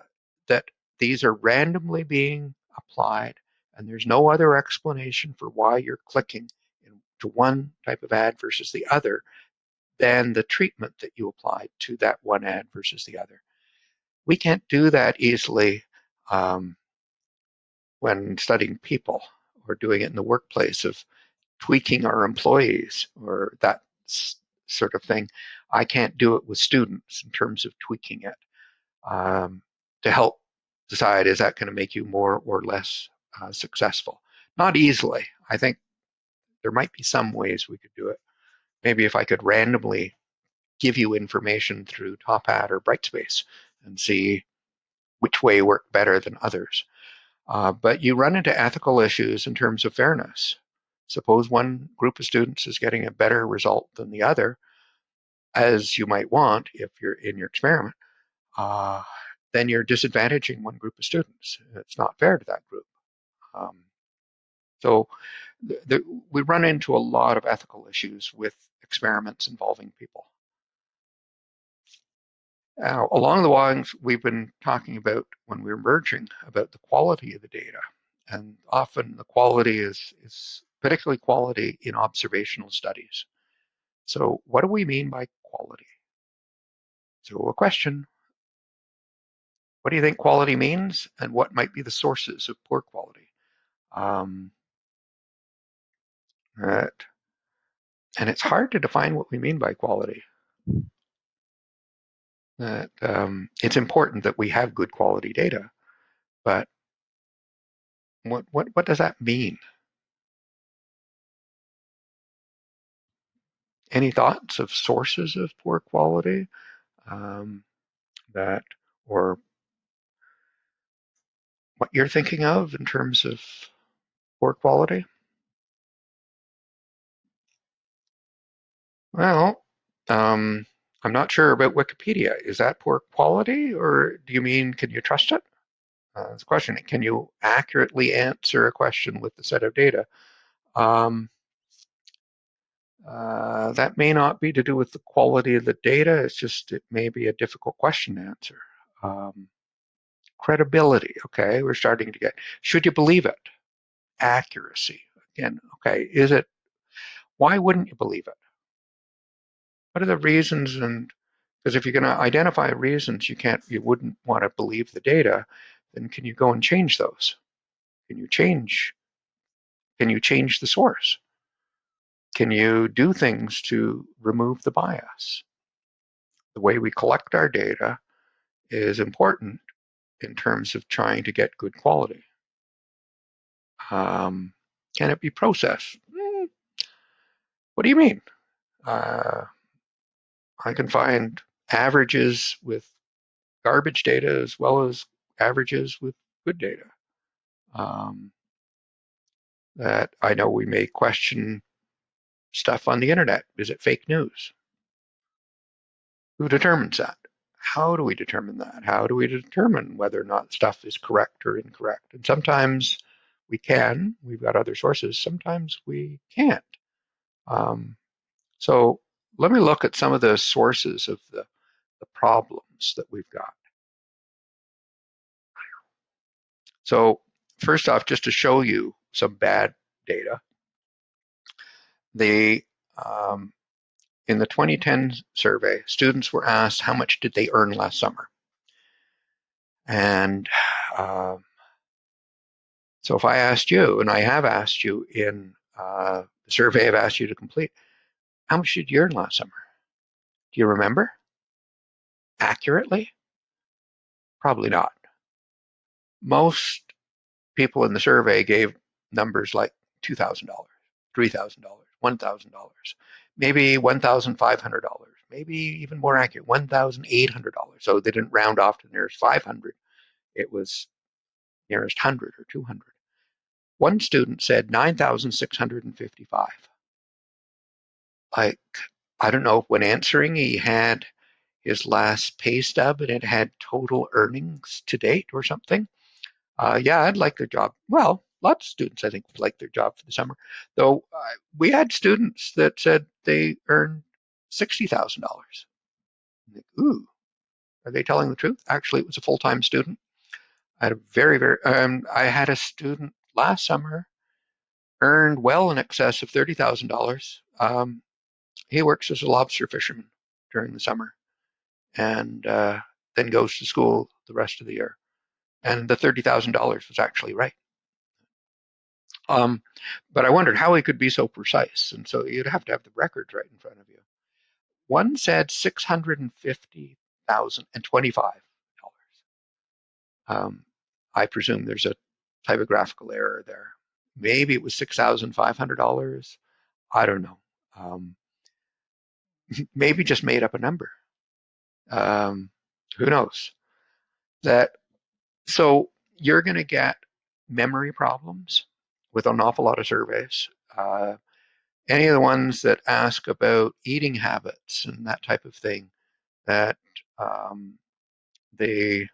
that these are randomly being applied, and there's no other explanation for why you're clicking into one type of ad versus the other than the treatment that you applied to that one ad versus the other. We can't do that easily um, when studying people or doing it in the workplace of tweaking our employees or that sort of thing. I can't do it with students in terms of tweaking it to help decide, is that going to make you more or less successful? Not easily. I think there might be some ways we could do it. Maybe if I could randomly give you information through Top Hat or Brightspace and see which way worked better than others. But you run into ethical issues in terms of fairness. Suppose one group of students is getting a better result than the other, as you might want if you're in your experiment. Uh, then you're disadvantaging one group of students. It's not fair to that group. Um, so we run into a lot of ethical issues with experiments involving people. Now, along the lines we've been talking about when we were merging about the quality of the data, and often the quality is particularly quality in observational studies. So what do we mean by quality? So a question, what do you think quality means, and what might be the sources of poor quality? Um, right. And it's hard to define what we mean by quality. It's important that we have good quality data, but what does that mean? Any thoughts of sources of poor quality um, that, or what you're thinking of in terms of poor quality? Well, um, I'm not sure about Wikipedia. Is that poor quality, or do you mean can you trust it? That's a question. Can you accurately answer a question with the set of data? Um, that may not be to do with the quality of the data. It's just it may be a difficult question to answer. Um, Credibility. Okay, we're starting to get. Should you believe it? Accuracy. Again. Okay, is it? Why wouldn't you believe it? What are the reasons? And because if you're going to identify reasons you wouldn't want to believe the data, then can you go and change those? Can you change? Can you change the source? Can you do things to remove the bias? The way we collect our data is important in terms of trying to get good quality. Um, can it be processed? What do you mean? Uh, I can find averages with garbage data as well as averages with good data. Um, that I know we may question stuff on the internet. Is it fake news? Who determines that? How do we determine that? How do we determine whether or not stuff is correct or incorrect? And sometimes we can, we've got other sources, sometimes we can't. Um, so let me look at some of the sources of the problems that we've got. So first off, just to show you some bad data, the in the 2010 survey, students were asked how much did they earn last summer. And so if I asked you, and I have asked you in the survey I've asked you to complete, how much did you earn last summer? Do you remember accurately? Probably not. Most people in the survey gave numbers like $2,000, $3,000, $1,000, maybe $1,500, maybe even more accurate, $1,800. So they didn't round off to the nearest 500. It was nearest 100 or 200. One student said 9,655. Like, I don't know, when answering, he had his last pay stub and it had total earnings to date or something. Yeah, I'd like their job. Well, lots of students, I think, would like their job for the summer. Though we had students that said they earned $60,000. Ooh, are they telling the truth? Actually, it was a full-time student. I had a I had a student last summer earned well in excess of $30,000. He works as a lobster fisherman during the summer and then goes to school the rest of the year. And the $30,000 was actually right. Um, but I wondered how he could be so precise. And so you'd have to have the records right in front of you. One said $650,025. I presume there's a typographical error there. Maybe it was $6,500. I don't know. Maybe just made up a number. Um, who knows? That so you're going to get memory problems with an awful lot of surveys. Any of the ones that ask about eating habits and that type of thing, that um, they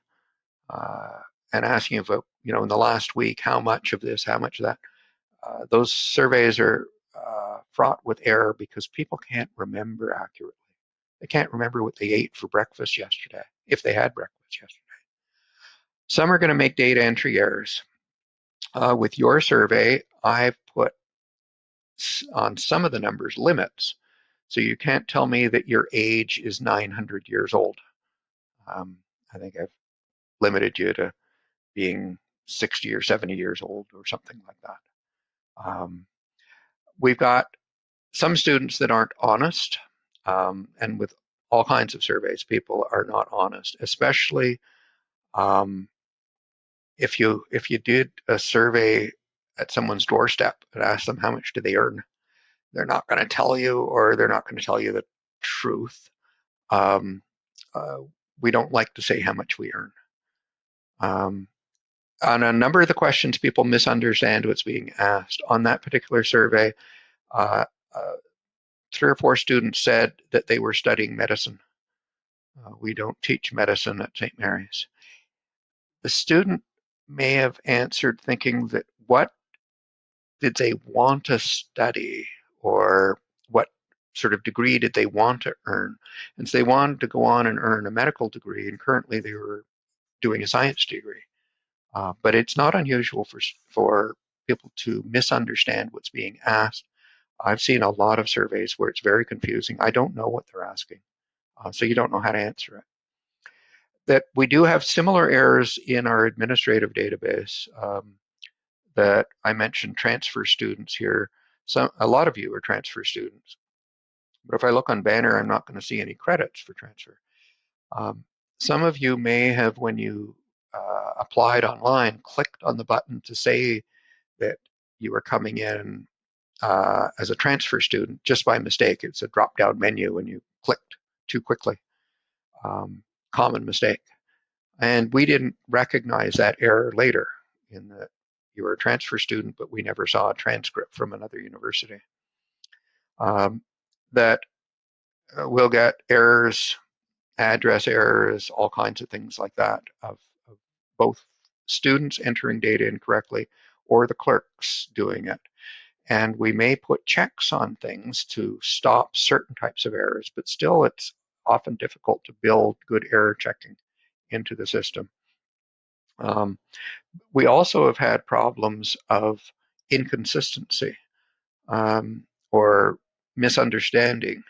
and asking about, in the last week, how much of this, how much of that. Those surveys are fraught with error because people can't remember accurately. They can't remember what they ate for breakfast yesterday, if they had breakfast yesterday. Some are going to make data entry errors. With your survey, I've put on some of the numbers limits. So you can't tell me that your age is 900 years old. I think I've limited you to being 60 or 70 years old or something like that. We've got some students that aren't honest, and with all kinds of surveys, people are not honest, especially um, if you did a survey at someone's doorstep and asked them how much do they earn, they're not going to tell you, or they're not going to tell you the truth. Um, uh, we don't like to say how much we earn. On a number of the questions, people misunderstand what's being asked. On that particular survey, uh, uh, 3 or 4 students said that they were studying medicine. We don't teach medicine at St. Mary's. The student may have answered thinking that what did they want to study, or what sort of degree did they want to earn? And so they wanted to go on and earn a medical degree, and currently they were doing a science degree. But it's not unusual for people to misunderstand what's being asked. I've seen a lot of surveys where it's very confusing. I don't know what they're asking, so you don't know how to answer it. That we do have similar errors in our administrative database. That I mentioned transfer students here. A lot of you are transfer students, but if I look on Banner, I'm not going to see any credits for transfer. Um, some of you may have, when you applied online, clicked on the button to say that you were coming in as a transfer student just by mistake. It's a drop-down menu and you clicked too quickly. Common mistake. And we didn't recognize that error later, in that you were a transfer student, but we never saw a transcript from another university. That we'll get errors, address errors, all kinds of things like that, of both students entering data incorrectly or the clerks doing it. And we may put checks on things to stop certain types of errors, but still it's often difficult to build good error checking into the system. We also have had problems of inconsistency or misunderstanding.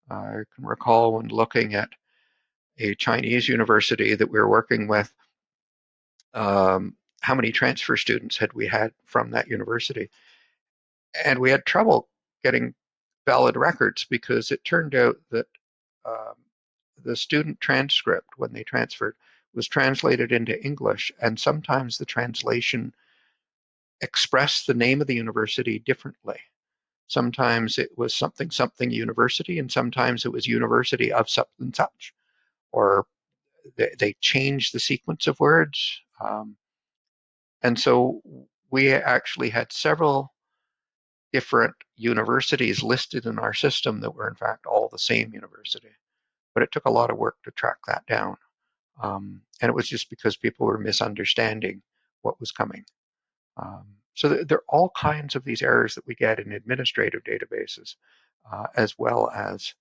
I can recall when looking at a Chinese university that we were working with, how many transfer students had we had from that university? And we had trouble getting valid records because it turned out that um, the student transcript, when they transferred, was translated into English, and sometimes the translation expressed the name of the university differently. Sometimes it was something something university, and sometimes it was university of such and such, or they changed the sequence of words. And so we actually had several different universities listed in our system that were in fact all the same university. But it took a lot of work to track that down. And it was just because people were misunderstanding what was coming. So there are all kinds of these errors that we get in administrative databases, as well as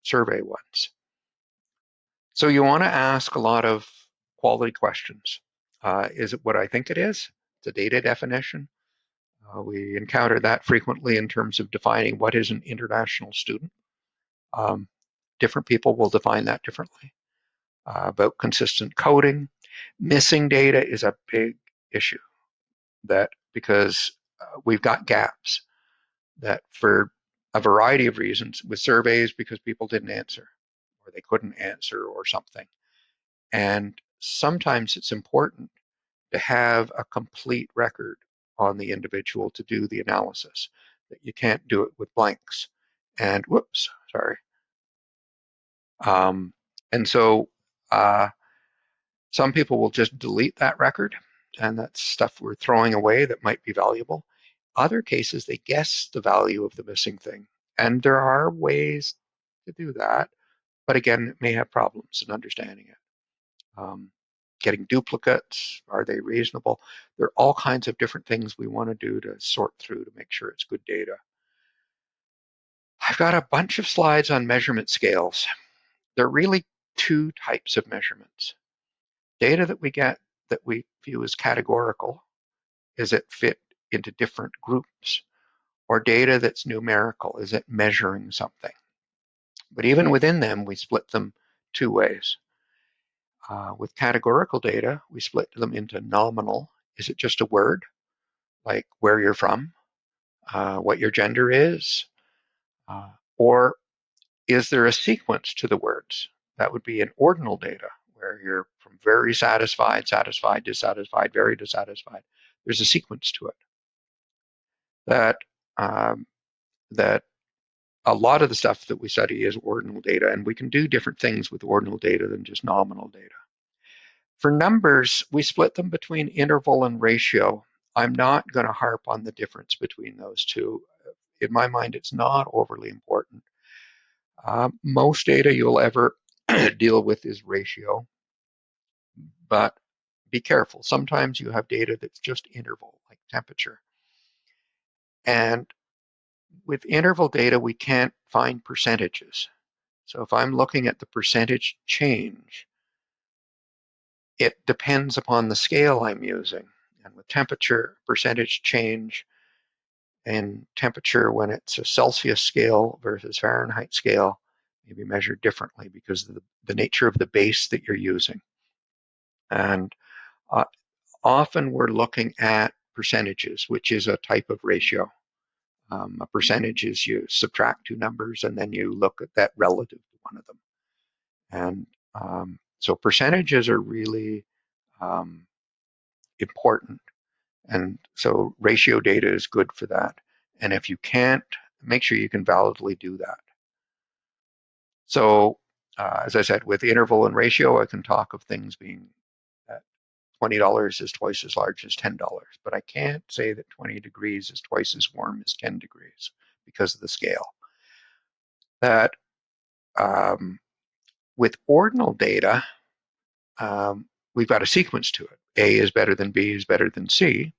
survey ones. So you want to ask a lot of quality questions. Is it what I think it is? It's a data definition. We encounter that frequently in terms of defining what is an international student. Different people will define that differently. About consistent coding. Missing data is a big issue, that because we've got gaps that for a variety of reasons, with surveys because people didn't answer or they couldn't answer or something. And sometimes it's important to have a complete record on the individual to do the analysis, that you can't do it with blanks. And whoops, sorry. And so some people will just delete that record, and that's stuff we're throwing away that might be valuable. Other cases, they guess the value of the missing thing. And there are ways to do that, but again, it may have problems in understanding it. Getting duplicates, are they reasonable? There are all kinds of different things we want to do to sort through to make sure it's good data. I've got a bunch of slides on measurement scales. There are really two types of measurements. Data that we get that we view as categorical, is it fit into different groups? Or data that's numerical, is it measuring something? But even within them, we split them two ways. With categorical data, we split them into nominal. Is it just a word, like where you're from, what your gender is? Or is there a sequence to the words? That would be an ordinal data, where you're from very satisfied, satisfied, dissatisfied, very dissatisfied. There's a sequence to it. That that a lot of the stuff that we study is ordinal data, and we can do different things with ordinal data than just nominal data. For numbers, we split them between interval and ratio. I'm not going to harp on the difference between those two. In my mind, it's not overly important. Most data you'll ever deal with is ratio, but be careful. Sometimes you have data that's just interval, like temperature. And with interval data, we can't find percentages. So if I'm looking at the percentage change, it depends upon the scale I'm using. And with temperature, percentage change and temperature when it's a Celsius scale versus Fahrenheit scale may be measured differently because of the nature of the base that you're using. And uh, often we're looking at percentages, which is a type of ratio. A percentage is you subtract two numbers and then you look at that relative to one of them. And so percentages are really important. And so ratio data is good for that. And if you can't, make sure you can validly do that. So as I said, with interval and ratio, I can talk of things being that $20 is twice as large as $10, but I can't say that 20 degrees is twice as warm as 10 degrees because of the scale. That with ordinal data, we've got a sequence to it. A is better than B is better than C.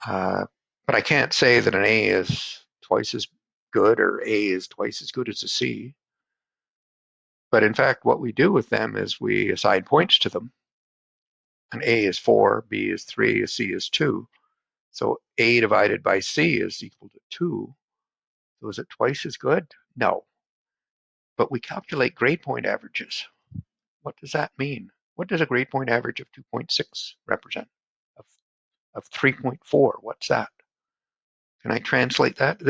But I can't say that an A is twice as good or A is twice as good as a C. But in fact, what we do with them is we assign points to them. An A is 4, B is 3, a C is 2. So A divided by C is equal to 2. So is it twice as good? No. But we calculate grade point averages. What does that mean? What does a grade point average of 2.6 represent? Of 3.4, what's that? Can I translate that?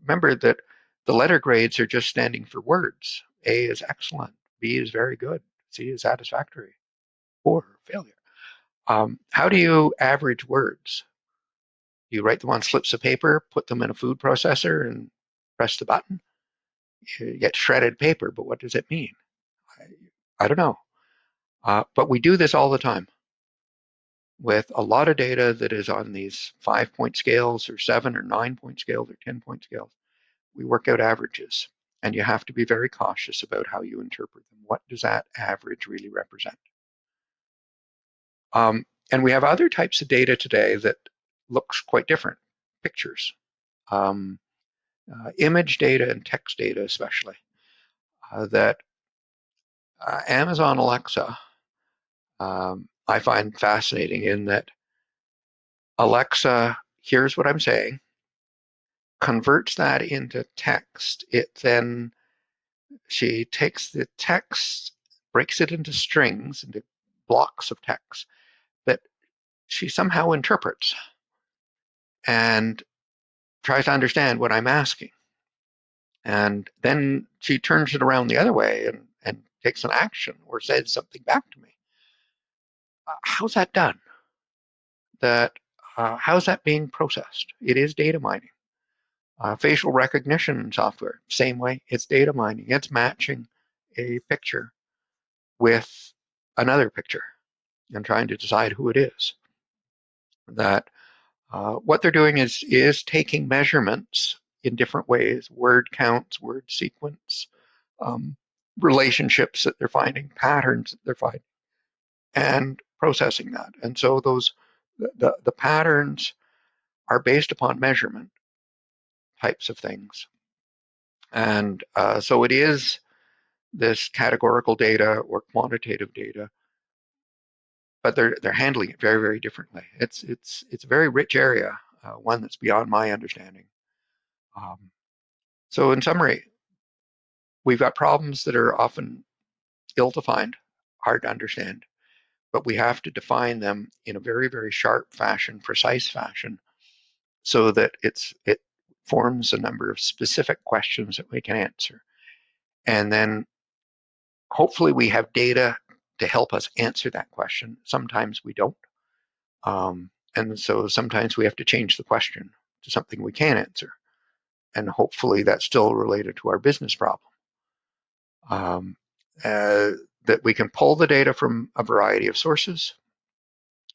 Remember that the letter grades are just standing for words. A is excellent, B is very good, C is satisfactory, poor, failure. How do you average words? You write them on slips of paper, put them in a food processor, and press the button. You get shredded paper, but what does it mean? I don't know. But we do this all the time with a lot of data that is on these 5-point scales or 7 or 9-point scales or 10-point scales. We work out averages, and you have to be very cautious about how you interpret them. What does that average really represent? And we have other types of data today that looks quite different. Pictures, image data and text data especially, that Amazon Alexa I find fascinating in that Alexa hears what I'm saying, converts that into text. She takes the text, breaks it into strings, into blocks of text that she somehow interprets and tries to understand what I'm asking. And then she turns it around the other way and takes an action or says something back to me. How's that done? How's that being processed? It is data mining. Facial recognition software, same way. It's data mining. It's matching a picture with another picture and trying to decide who it is. That what they're doing is taking measurements in different ways, word counts, word sequence, um, relationships that they're finding, patterns that they're finding, and processing that. And so the patterns are based upon measurement types of things. And so it is this categorical data or quantitative data, but they're handling it very, very differently. It's a very rich area, one that's beyond my understanding. So in summary, we've got problems that are often ill-defined, hard to understand, but we have to define them in a very, very sharp fashion, precise fashion, so that it forms a number of specific questions that we can answer. And then hopefully we have data to help us answer that question. Sometimes we don't. And so sometimes we have to change the question to something we can answer. And hopefully that's still related to our business problem. That we can pull the data from a variety of sources.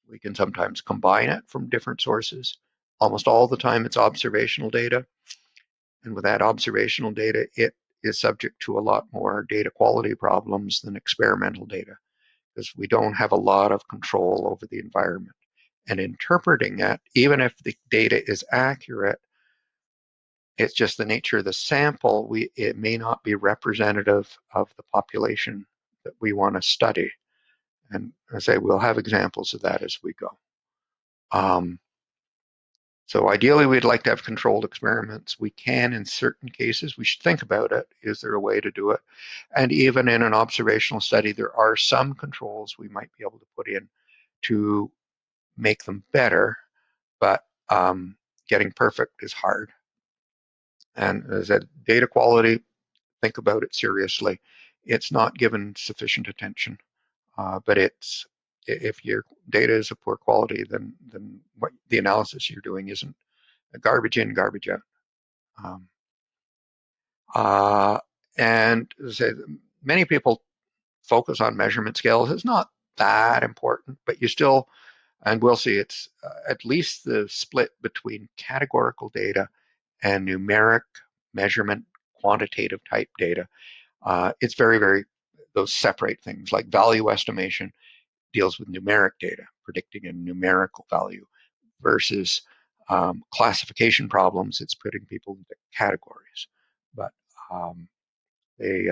We can sometimes combine it from different sources. Almost all the time it's observational data. And with that observational data, it is subject to a lot more data quality problems than experimental data, because we don't have a lot of control over the environment. And interpreting it, even if the data is accurate, it's just the nature of the sample. It may not be representative of the population that we want to study. And I say we'll have examples of that as we go. So ideally, we'd like to have controlled experiments. We can in certain cases. We should think about it. Is there a way to do it? And even in an observational study, there are some controls we might be able to put in to make them better, but getting perfect is hard. And as I said, data quality, think about it seriously. It's not given sufficient attention, but if your data is of poor quality, then what the analysis you're doing isn't garbage in, garbage out. Um, uh, and as I say, many people focus on measurement scales. It's not that important, but you still, and we'll see, it's at least the split between categorical data and numeric measurement, quantitative type data. It's very, very, those separate things. Like value estimation deals with numeric data, predicting a numerical value, versus classification problems. It's putting people into categories. But they,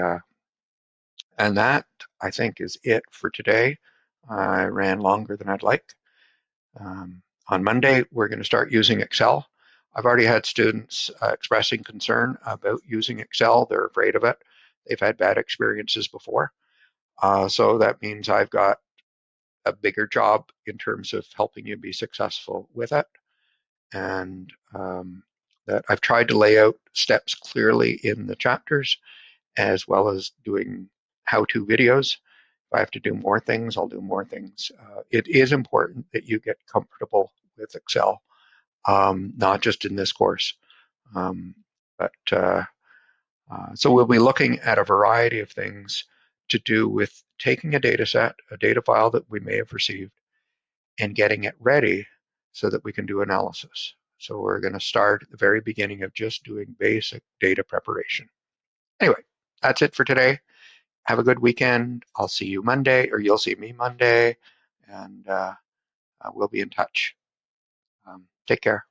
and that, I think, is it for today. I ran longer than I'd like. On Monday, we're going to start using Excel. I've already had students expressing concern about using Excel. They're afraid of it. They've had bad experiences before. So that means I've got a bigger job in terms of helping you be successful with it. And that I've tried to lay out steps clearly in the chapters, as well as doing how-to videos. If I have to do more things, I'll do more things. It is important that you get comfortable with Excel, not just in this course. Um, but so we'll be looking at a variety of things to do with taking a data set, a data file that we may have received, and getting it ready so that we can do analysis. So we're going to start at the very beginning of just doing basic data preparation. Anyway, that's it for today. Have a good weekend. I'll see you Monday, or you'll see me Monday, and we'll be in touch. Take care.